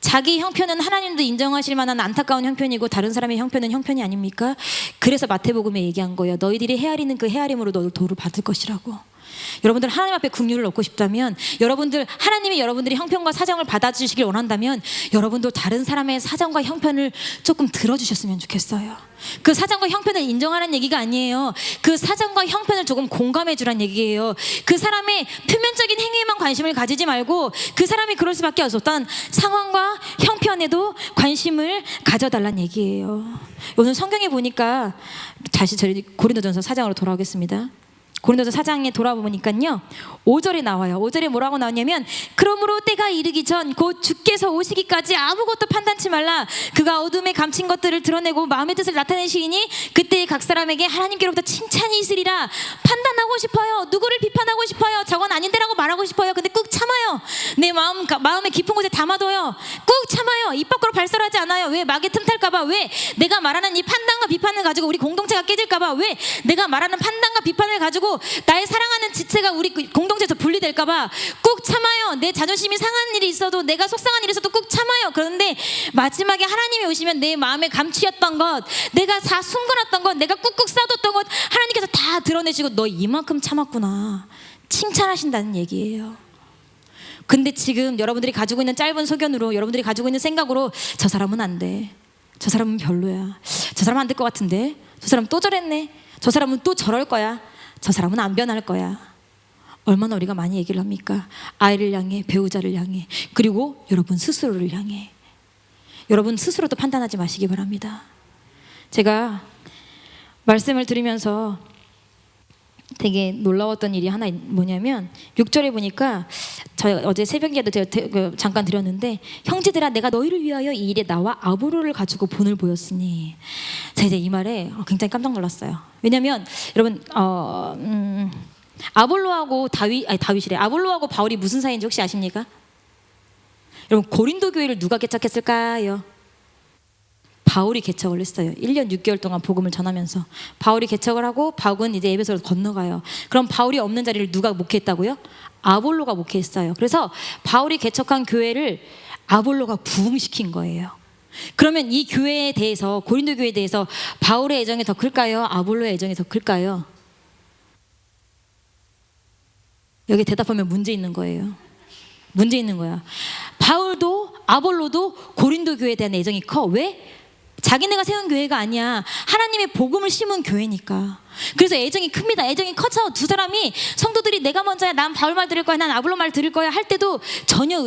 자기 형편은 하나님도 인정하실 만한 안타까운 형편이고 다른 사람의 형편은 형편이 아닙니까? 그래서 마태복음에 얘기한 거예요. 너희들이 헤아리는 그 헤아림으로 너를 도를 받을 것이라고. 여러분들 하나님 앞에 긍휼을 얻고 싶다면, 하나님이 여러분들의 형편과 사정을 받아주시길 원한다면 여러분도 다른 사람의 사정과 형편을 조금 들어주셨으면 좋겠어요. 그 사정과 형편을 인정하는 얘기가 아니에요. 그 사정과 형편을 조금 공감해 주란 얘기예요. 그 사람의 표면적인 행위에만 관심을 가지지 말고 그 사람이 그럴 수밖에 없었던 상황과 형편에도 관심을 가져달란 얘기예요. 오늘 성경에 보니까 다시 저희 고린도전서 4장으로 돌아오겠습니다. 고린도서 4장에 돌아보니까요 5절에 나와요. 5절에 뭐라고 나오냐면, 그러므로 때가 이르기 전 곧 주께서 오시기까지 아무것도 판단치 말라. 그가 어둠에 감춘 것들을 드러내고 마음의 뜻을 나타내시니 그때 각 사람에게 하나님께로부터 칭찬이 있으리라. 판단하고 싶어요. 누구를 비판하고 싶어요. 저건 아닌데라고 말하고 싶어요. 근데 꾹 참아요. 내 마음의 깊은 곳에 담아둬요. 꾹 참아요. 입 밖으로 발설하지 않아요. 왜? 막에 틈탈까봐. 왜? 내가 말하는 이 판단과 비판을 가지고 우리 공동체가 깨질까봐. 왜? 내가 말하는 판단과 비판을 가지고 나의 사랑하는 지체가 우리 공동체에서 분리될까봐 꾹 참아요. 내 자존심이 상한 일이 있어도, 내가 속상한 일이 있어도 꾹 참아요. 그런데 마지막에 하나님이 오시면 내 마음에 감추었던 것, 내가 다 숨겨놨던 것, 내가 꾹꾹 싸뒀던 것 하나님께서 다 드러내시고 너 이만큼 참았구나 칭찬하신다는 얘기예요. 근데 지금 여러분들이 가지고 있는 짧은 소견으로, 여러분들이 가지고 있는 생각으로 저 사람은 안 돼, 저 사람은 별로야, 저 사람은 안 될 것 같은데, 저 사람은 또 저랬네, 저 사람은 또 저럴 거야, 저 사람은 안 변할 거야. 얼마나 우리가 많이 얘기를 합니까? 아이를 향해, 배우자를 향해, 그리고 여러분 스스로를 향해. 여러분 스스로도 판단하지 마시기 바랍니다. 제가 말씀을 들으면서 되게 놀라웠던 일이 하나 뭐냐면, 6절에 보니까 저희 어제 새벽기도 잠깐 드렸는데, 형제들아 내가 너희를 위하여 이 일에 나와 아볼로를 가지고 본을 보였으니. 제가 이제 이 말에 굉장히 깜짝 놀랐어요. 왜냐면 여러분 아볼로하고 다윗이래. 아볼로하고 바울이 무슨 사이인지 혹시 아십니까? 여러분, 고린도 교회를 누가 개척했을까요? 바울이 개척을 했어요. 1년 6개월 동안 복음을 전하면서 바울이 개척을 하고, 바울은 이제 에베소로 건너가요. 그럼 바울이 없는 자리를 누가 목회했다고요? 아볼로가 목회했어요. 그래서 바울이 개척한 교회를 아볼로가 부흥시킨 거예요. 그러면 이 교회에 대해서, 고린도 교회에 대해서 바울의 애정이 더 클까요? 아볼로의 애정이 더 클까요? 여기 대답하면 문제 있는 거예요. 문제 있는 거야. 바울도 아볼로도 고린도 교회에 대한 애정이 커. 왜? 자기네가 세운 교회가 아니야. 하나님의 복음을 심은 교회니까. 그래서 애정이 큽니다. 애정이 커서 두 사람이, 성도들이 내가 먼저야, 난 바울 말 들을 거야, 난 아볼로 말 들을 거야 할 때도 전혀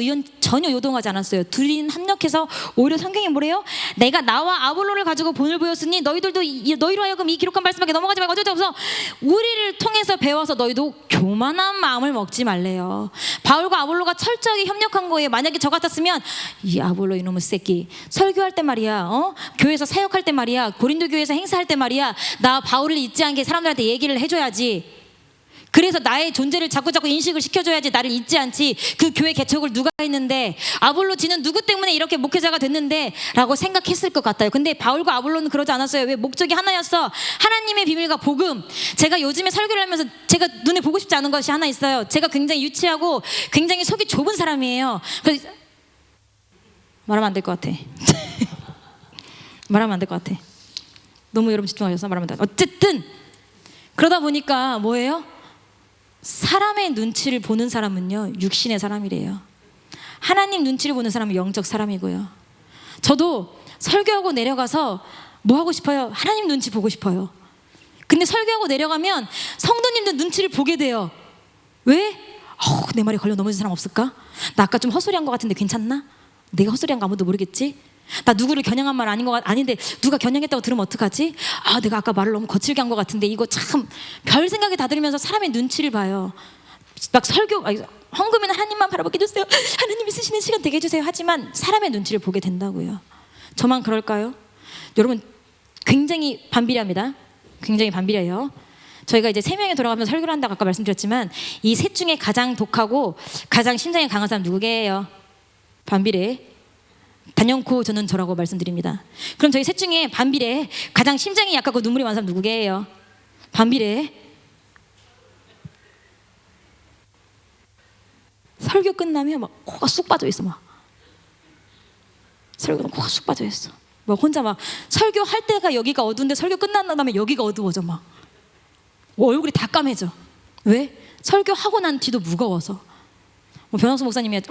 요동하지 않았어요. 둘이 합력해서 오히려 성경이 뭐래요? 내가 나와 아볼로를 가지고 본을 보였으니 너희들도 너희로 하여금 이 기록한 말씀밖에 넘어가지 말고 어쩌고 없어. 우리를 통해서 배워서 너희도 교만한 마음을 먹지 말래요. 바울과 아볼로가 철저하게 협력한 거예요. 만약에 저 같았으면 이 아볼로 이놈의 새끼 설교할 때 말이야, 교회에서 사역할 때 말이야, 고린도 교회에서 행사할 때 말이야, 나 바울을 잊지 않게 사람들한테 얘기를 해줘야지. 그래서 나의 존재를 자꾸 인식을 시켜줘야지 나를 잊지 않지. 그 교회 개척을 누가 했는데, 아볼로 지는 누구 때문에 이렇게 목회자가 됐는데 라고 생각했을 것 같아요. 근데 바울과 아볼로는 그러지 않았어요. 왜? 목적이 하나였어. 하나님의 비밀과 복음. 제가 요즘에 설교를 하면서 제가 눈에 보고 싶지 않은 것이 하나 있어요. 제가 굉장히 유치하고 굉장히 속이 좁은 사람이에요. 그래서 말하면 안 될 것 같아. 말하면 안 될 것 같아. 너무 여러분 집중하셔서 말하면 안 돼. 어쨌든 그러다 보니까 뭐예요? 사람의 눈치를 보는 사람은요, 육신의 사람이래요. 하나님 눈치를 보는 사람은 영적 사람이고요. 저도 설교하고 내려가서 뭐 하고 싶어요? 하나님 눈치 보고 싶어요. 근데 설교하고 내려가면 성도님들 눈치를 보게 돼요. 왜? 내 말에 걸려 넘어진 사람 없을까? 나 아까 좀 헛소리한 것 같은데 괜찮나? 내가 헛소리한 거 아무도 모르겠지? 나 누구를 겨냥한 말 아닌데 누가 겨냥했다고 들으면 어떡하지? 내가 아까 말을 너무 거칠게 한 것 같은데. 이거 참 별 생각이 다 들면서 사람의 눈치를 봐요. 막 헌금에는 하나님만 바라보게 해주세요, 하나님이 쓰시는 시간 되게 해주세요 하지만 사람의 눈치를 보게 된다고요. 저만 그럴까요? 여러분 굉장히 반비례합니다. 굉장히 반비례해요. 저희가 이제 3명이 돌아가면서 설교를 한다고 아까 말씀드렸지만 이 셋 중에 가장 독하고 가장 심장이 강한 사람 누구게요? 반비례. 단연코 저는 저라고 말씀드립니다. 그럼 저희 셋 중에 반비례 가장 심장이 약하고 눈물이 많은 사람 누구게요? 반비례. 설교 끝나면 막 코가 쑥 빠져 있어. 막 설교는 코가 쑥 빠져 있어. 막 혼자 막 설교할 때가 여기가 어두운데 설교 끝난 다음에 여기가 어두워져. 막 얼굴이 다 까매져. 왜? 설교하고 난 뒤도 무거워서. 변학수 목사님이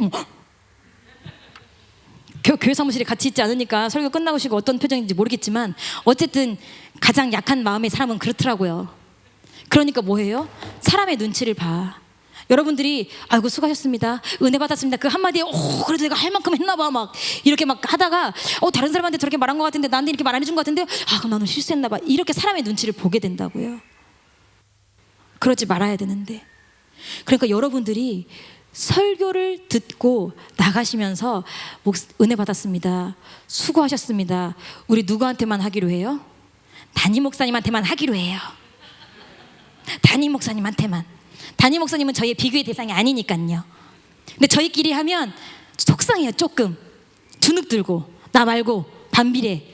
교회 사무실에 같이 있지 않으니까 설교 끝나고 쉬고 어떤 표정인지 모르겠지만 어쨌든 가장 약한 마음의 사람은 그렇더라고요. 그러니까 뭐예요? 사람의 눈치를 봐. 여러분들이 아이고 수고하셨습니다, 은혜 받았습니다, 그 한마디에 그래도 내가 할 만큼 했나 봐 막 이렇게 막 하다가 다른 사람한테 저렇게 말한 것 같은데 나한테 이렇게 말 안 해준 것 같은데 그럼 나는 실수했나 봐, 이렇게 사람의 눈치를 보게 된다고요. 그러지 말아야 되는데. 그러니까 여러분들이 설교를 듣고 나가시면서 은혜 받았습니다, 수고하셨습니다, 우리 누구한테만 하기로 해요? 담임 목사님한테만 하기로 해요. 담임 목사님한테만. 담임 목사님은 저희의 비교의 대상이 아니니까요. 근데 저희끼리 하면 속상해요. 조금 주눅 들고. 나 말고 반비례.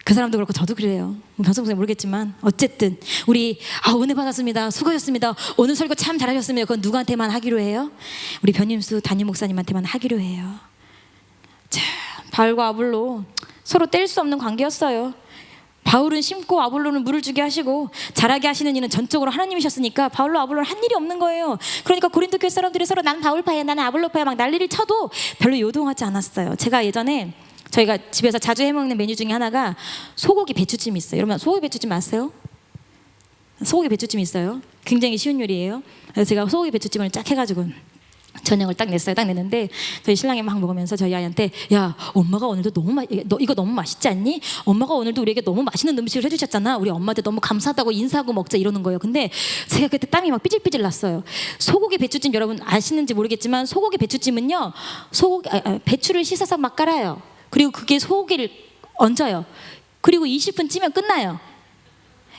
그 사람도 그렇고 저도 그래요. 변성 목사님 모르겠지만 어쨌든 우리 은혜 받았습니다, 수고하셨습니다, 오늘 설교 참 잘하셨습니다. 그건 누구한테만 하기로 해요? 우리 변임수 담임 목사님한테만 하기로 해요. 자, 바울과 아볼로 서로 뗄 수 없는 관계였어요. 바울은 심고 아볼로는 물을 주게 하시고 자라게 하시는 일은 전적으로 하나님이셨으니까 바울로 아볼로는 한 일이 없는 거예요. 그러니까 고린도 교회 사람들이 서로 난 바울파야 나는 아볼로파야 막 난리를 쳐도 별로 요동하지 않았어요. 제가 예전에 저희가 집에서 자주 해먹는 메뉴 중에 하나가 소고기 배추찜이 있어요. 여러분 소고기 배추찜 아세요? 소고기 배추찜이 있어요. 굉장히 쉬운 요리예요. 그래서 제가 소고기 배추찜을 쫙 해가지고 저녁을 딱 냈어요. 딱 냈는데 저희 신랑이 막 먹으면서 저희 아이한테 야 엄마가 오늘도 너 이거 너무 맛있지 않니? 엄마가 오늘도 우리에게 너무 맛있는 음식을 해주셨잖아. 우리 엄마한테 너무 감사하다고 인사하고 먹자 이러는 거예요. 근데 제가 그때 땀이 막 삐질삐질 났어요. 소고기 배추찜 여러분 아시는지 모르겠지만 소고기 배추찜은요 배추를 씻어서 막 깔아요. 그리고 그게 소고기를 얹어요. 그리고 20분 찌면 끝나요.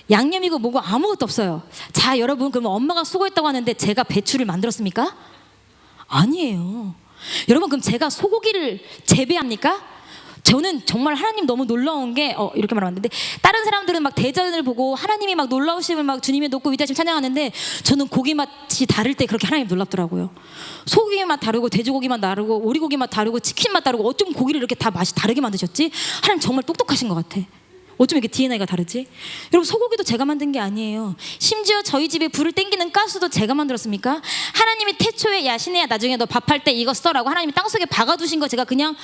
양념이고 뭐고 아무것도 없어요. 자 여러분 그러면 엄마가 수고했다고 하는데 제가 배추를 만들었습니까? 아니에요. 여러분 그럼 제가 소고기를 재배합니까? 저는 정말 하나님 너무 놀라운 게 이렇게 말하면 안 되는데, 다른 사람들은 막 대전을 보고 하나님이 막 놀라우심을 막 주님의 높고 위대하심 찬양하는데, 저는 고기 맛이 다를 때 그렇게 하나님 놀랍더라고요. 소고기 맛 다르고 돼지고기 맛 다르고 오리고기 맛 다르고 치킨 맛 다르고, 어쩜 고기를 이렇게 다 맛이 다르게 만드셨지? 하나님 정말 똑똑하신 것 같아. 어쩜 이렇게 DNA가 다르지? 여러분, 소고기도 제가 만든 게 아니에요. 심지어 저희 집에 불을 땡기는 가스도 제가 만들었습니까? 하나님이 태초에 야 신혜야 나중에 너 밥할 때 이거 써라고 하나님이 땅속에 박아두신 거 제가 그냥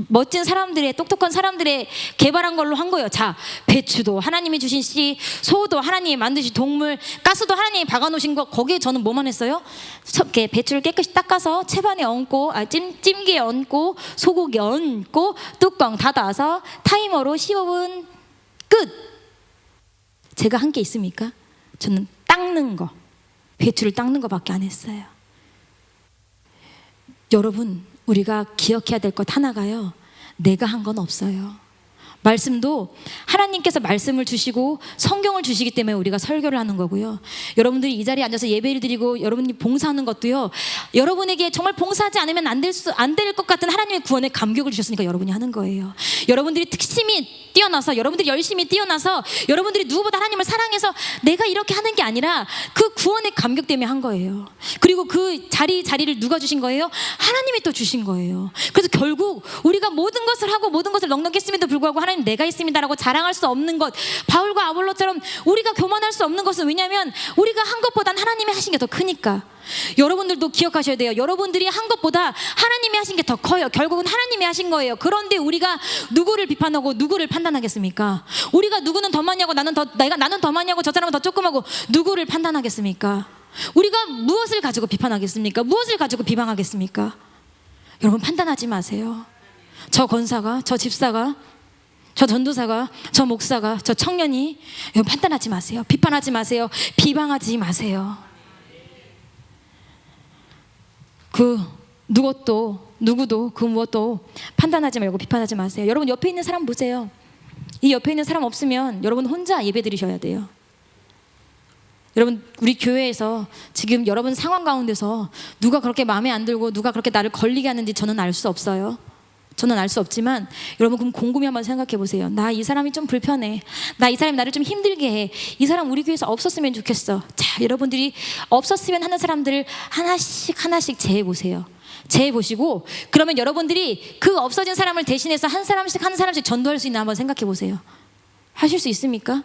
멋진 사람들의, 똑똑한 사람들의 개발한 걸로 한 거예요. 자, 배추도 하나님이 주신 씨, 소도 하나님이 만드신 동물, 가스도 하나님이 박아놓으신 거, 거기에 저는 뭐만 했어요? 배추를 깨끗이 닦아서 채반에 얹고, 찜기에 얹고, 소고기 얹고, 뚜껑 닫아서 타이머로 15분 끝. 제가 한 게 있습니까? 저는 닦는 거, 배추를 닦는 거밖에 안 했어요. 여러분, 우리가 기억해야 될 것 하나가요, 내가 한 건 없어요. 말씀도 하나님께서 말씀을 주시고 성경을 주시기 때문에 우리가 설교를 하는 거고요. 여러분들이 이 자리에 앉아서 예배를 드리고 여러분이 봉사하는 것도요, 여러분에게 정말 봉사하지 않으면 안 될 것 같은 하나님의 구원에 감격을 주셨으니까 여러분이 하는 거예요. 여러분들이 특심이 뛰어나서, 여러분들이 열심히 뛰어나서, 여러분들이 누구보다 하나님을 사랑해서 내가 이렇게 하는 게 아니라 그 구원의 감격 때문에 한 거예요. 그리고 그 자리를 누가 주신 거예요? 하나님이 또 주신 거예요. 그래서 결국 우리가 모든 것을 하고 모든 것을 넉넉히 했음에도 불구하고 하나님 내가 있습니다라고 자랑할 수 없는 것, 바울과 아볼로처럼 우리가 교만할 수 없는 것은, 왜냐하면 우리가 한 것보단 하나님이 하신 게 더 크니까. 여러분들도 기억하셔야 돼요. 여러분들이 한 것보다 하나님이 하신 게 더 커요. 결국은 하나님이 하신 거예요. 그런데 우리가 누구를 비판하고 누구를 판단하겠습니까? 우리가 누구는 더 많이 하고 나는 더 많이 하고 저 사람은 더 조금 하고 누구를 판단하겠습니까? 우리가 무엇을 가지고 비판하겠습니까? 무엇을 가지고 비방하겠습니까? 여러분, 판단하지 마세요. 저 권사가, 저 집사가, 저 전도사가, 저 목사가, 저 청년이, 여러분 판단하지 마세요. 비판하지 마세요. 비방하지 마세요. 누구도 그 무엇도 판단하지 말고 비판하지 마세요. 여러분, 옆에 있는 사람 보세요. 이 옆에 있는 사람 없으면 여러분 혼자 예배 드리셔야 돼요. 여러분, 우리 교회에서 지금 여러분 상황 가운데서 누가 그렇게 마음에 안 들고 누가 그렇게 나를 걸리게 하는지 저는 알 수 없어요. 저는 알 수 없지만, 여러분 그럼 곰곰이 한번 생각해 보세요. 나 이 사람이 좀 불편해. 나 이 사람이 나를 좀 힘들게 해. 이 사람 우리 교회에서 없었으면 좋겠어. 자, 여러분들이 없었으면 하는 사람들을 하나씩 제해 보세요. 제해 보시고, 그러면 여러분들이 그 없어진 사람을 대신해서 한 사람씩 전도할 수 있나 한번 생각해 보세요. 하실 수 있습니까?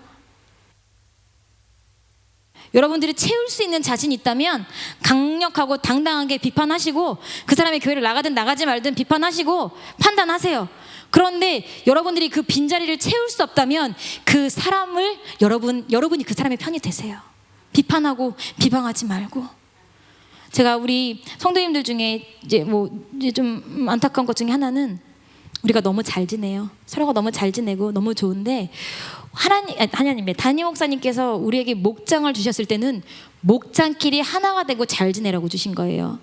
여러분들이 채울 수 있는 자신이 있다면 강력하고 당당하게 비판하시고, 그 사람의 교회를 나가든 나가지 말든 비판하시고 판단하세요. 그런데 여러분들이 그 빈자리를 채울 수 없다면 그 사람을 여러분이 그 사람의 편이 되세요. 비판하고 비방하지 말고. 제가 우리 성도님들 중에 이제 좀 안타까운 것 중에 하나는, 우리가 너무 잘 지내요. 서로가 너무 잘 지내고 너무 좋은데, 하나님의 담임 목사님께서 우리에게 목장을 주셨을 때는 목장끼리 하나가 되고 잘 지내라고 주신 거예요.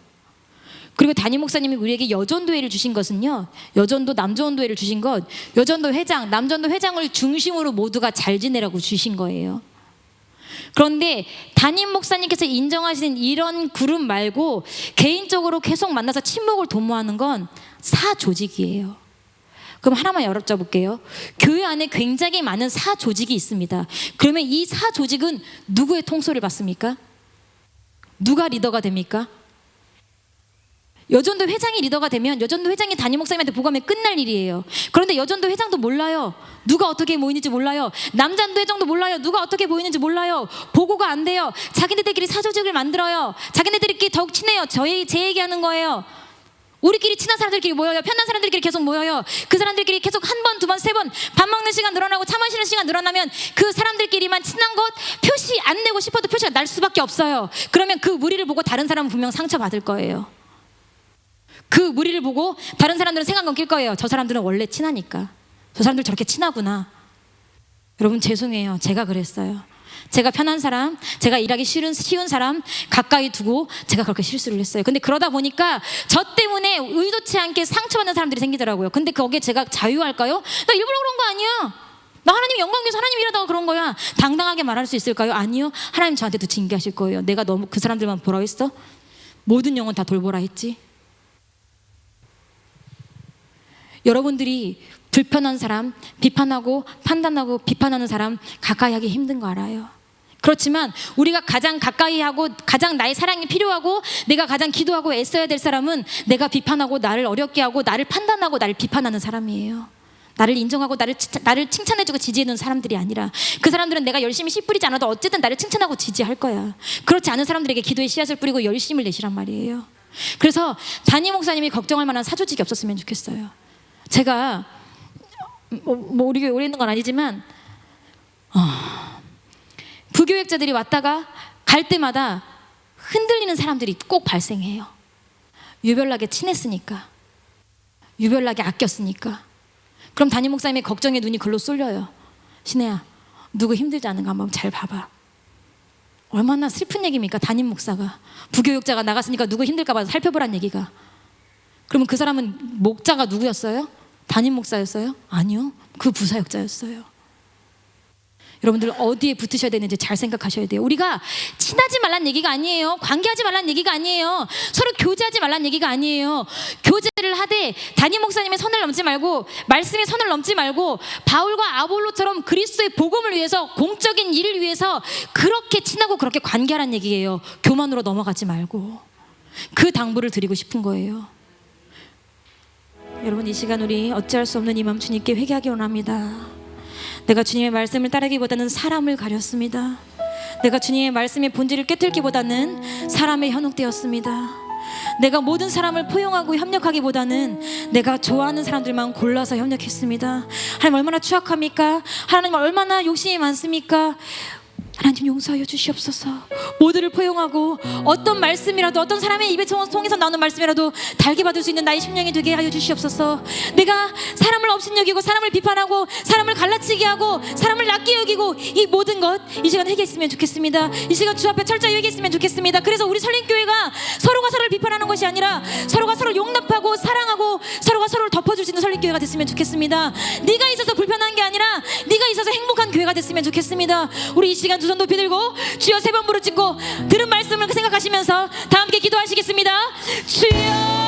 그리고 담임 목사님이 우리에게 여전도회를 주신 것은요, 여전도 남전도회를 주신 것, 여전도 회장, 남전도 회장을 중심으로 모두가 잘 지내라고 주신 거예요. 그런데 담임 목사님께서 인정하시는 이런 그룹 말고 개인적으로 계속 만나서 친목을 도모하는 건 사조직이에요. 그럼 하나만 여쭤볼게요. 교회 안에 굉장히 많은 사조직이 있습니다. 그러면 이 사조직은 누구의 통솔을 받습니까? 누가 리더가 됩니까? 여전도 회장이 리더가 되면 여전도 회장이 담임 목사님한테 보고하면 끝날 일이에요. 그런데 여전도 회장도 몰라요. 누가 어떻게 모이는지 몰라요. 남잔도 회장도 몰라요. 누가 어떻게 모이는지 몰라요. 보고가 안 돼요. 자기네들끼리 사조직을 만들어요. 자기네들끼리 더욱 친해요. 제 얘기하는 거예요. 우리끼리 친한 사람들끼리 모여요. 편한 사람들끼리 계속 모여요. 그 사람들끼리 계속 한 번, 두 번, 세 번 밥 먹는 시간 늘어나고 차 마시는 시간 늘어나면 그 사람들끼리만 친한 것 표시 안 내고 싶어도 표시가 날 수밖에 없어요. 그러면 그 무리를 보고 다른 사람은 분명 상처받을 거예요. 그 무리를 보고 다른 사람들은 생각은 낄 거예요. 저 사람들은 원래 친하니까. 저 사람들 저렇게 친하구나. 여러분 죄송해요. 제가 그랬어요. 제가 편한 사람, 제가 일하기 쉬운 사람 가까이 두고 제가 그렇게 실수를 했어요. 근데 그러다 보니까 저 때문에 의도치 않게 상처받는 사람들이 생기더라고요. 근데 거기에 제가 자유할까요? 나 일부러 그런 거 아니야. 나 하나님 영광 위해서 하나님 일하다가 그런 거야. 당당하게 말할 수 있을까요? 아니요. 하나님 저한테도 징계하실 거예요. 내가 너무 그 사람들만 보라 했어? 모든 영혼 다 돌보라 했지? 여러분들이 불편한 사람, 비판하고 판단하고 비판하는 사람 가까이 하기 힘든 거 알아요. 그렇지만 우리가 가장 가까이 하고 가장 나의 사랑이 필요하고 내가 가장 기도하고 애써야 될 사람은 내가 비판하고 나를 어렵게 하고 나를 판단하고 나를 비판하는 사람이에요. 나를 인정하고 나를 칭찬해주고 지지해주는 사람들이 아니라, 그 사람들은 내가 열심히 씨 뿌리지 않아도 어쨌든 나를 칭찬하고 지지할 거야. 그렇지 않은 사람들에게 기도의 씨앗을 뿌리고 열심을 내시란 말이에요. 그래서 담임 목사님이 걱정할 만한 사조직이 없었으면 좋겠어요. 제가 우리 교회 오래 있는 건 아니지만 부교육자들이 왔다가 갈 때마다 흔들리는 사람들이 꼭 발생해요. 유별나게 친했으니까, 유별나게 아꼈으니까. 그럼 담임 목사님의 걱정의 눈이 글로 쏠려요. 신혜야, 누구 힘들지 않은가 한번 잘 봐봐. 얼마나 슬픈 얘기입니까? 담임 목사가, 부교육자가 나갔으니까 누구 힘들까 봐 살펴보란 얘기가. 그러면 그 사람은 목자가 누구였어요? 담임 목사였어요? 아니요, 그 부사역자였어요. 여러분들 어디에 붙으셔야 되는지 잘 생각하셔야 돼요. 우리가 친하지 말란 얘기가 아니에요. 관계하지 말란 얘기가 아니에요. 서로 교제하지 말란 얘기가 아니에요. 교제를 하되 담임 목사님의 선을 넘지 말고, 말씀의 선을 넘지 말고, 바울과 아볼로처럼 그리스도의 복음을 위해서, 공적인 일을 위해서 그렇게 친하고 그렇게 관계하란 얘기예요. 교만으로 넘어가지 말고. 그 당부를 드리고 싶은 거예요. 여러분, 이 시간 우리 어찌할 수 없는 이 마음 주님께 회개하기 원합니다. 내가 주님의 말씀을 따르기보다는 사람을 가렸습니다. 내가 주님의 말씀의 본질을 꿰뚫기보다는 사람에 현혹되었습니다. 내가 모든 사람을 포용하고 협력하기보다는 내가 좋아하는 사람들만 골라서 협력했습니다. 하나님 얼마나 추악합니까? 하나님 얼마나 욕심이 많습니까? 하나님 용서하여 주시옵소서. 모두를 포용하고 어떤 말씀이라도, 어떤 사람의 입에 통해서 나오는 말씀이라도 달게 받을 수 있는 나의 심령이 되게 하여 주시옵소서. 내가 사람을 업신여기고 사람을 비판하고 사람을 갈라치게 하고 사람을 낮게 여기고 이 모든 것 이 시간 회개했으면 좋겠습니다. 이 시간 주 앞에 철저히 회개했으면 좋겠습니다. 그래서 우리 설린교회가 서로가 서로를 비판하는 것이 아니라 서로가 서로를 용납하고 사랑하고 서로가 서로를 덮어줄 수 있는 설린교회가 됐으면 좋겠습니다. 네가 있어서 불편한 게 아니라 네가 있어서 행복한 교회가 됐으면 좋겠습니다. 우리 이 시간 두 손 높이 들고 주여 세 번 부르짖고 들은 말씀을 생각하시면서 다 함께 기도하시겠습니다. 주여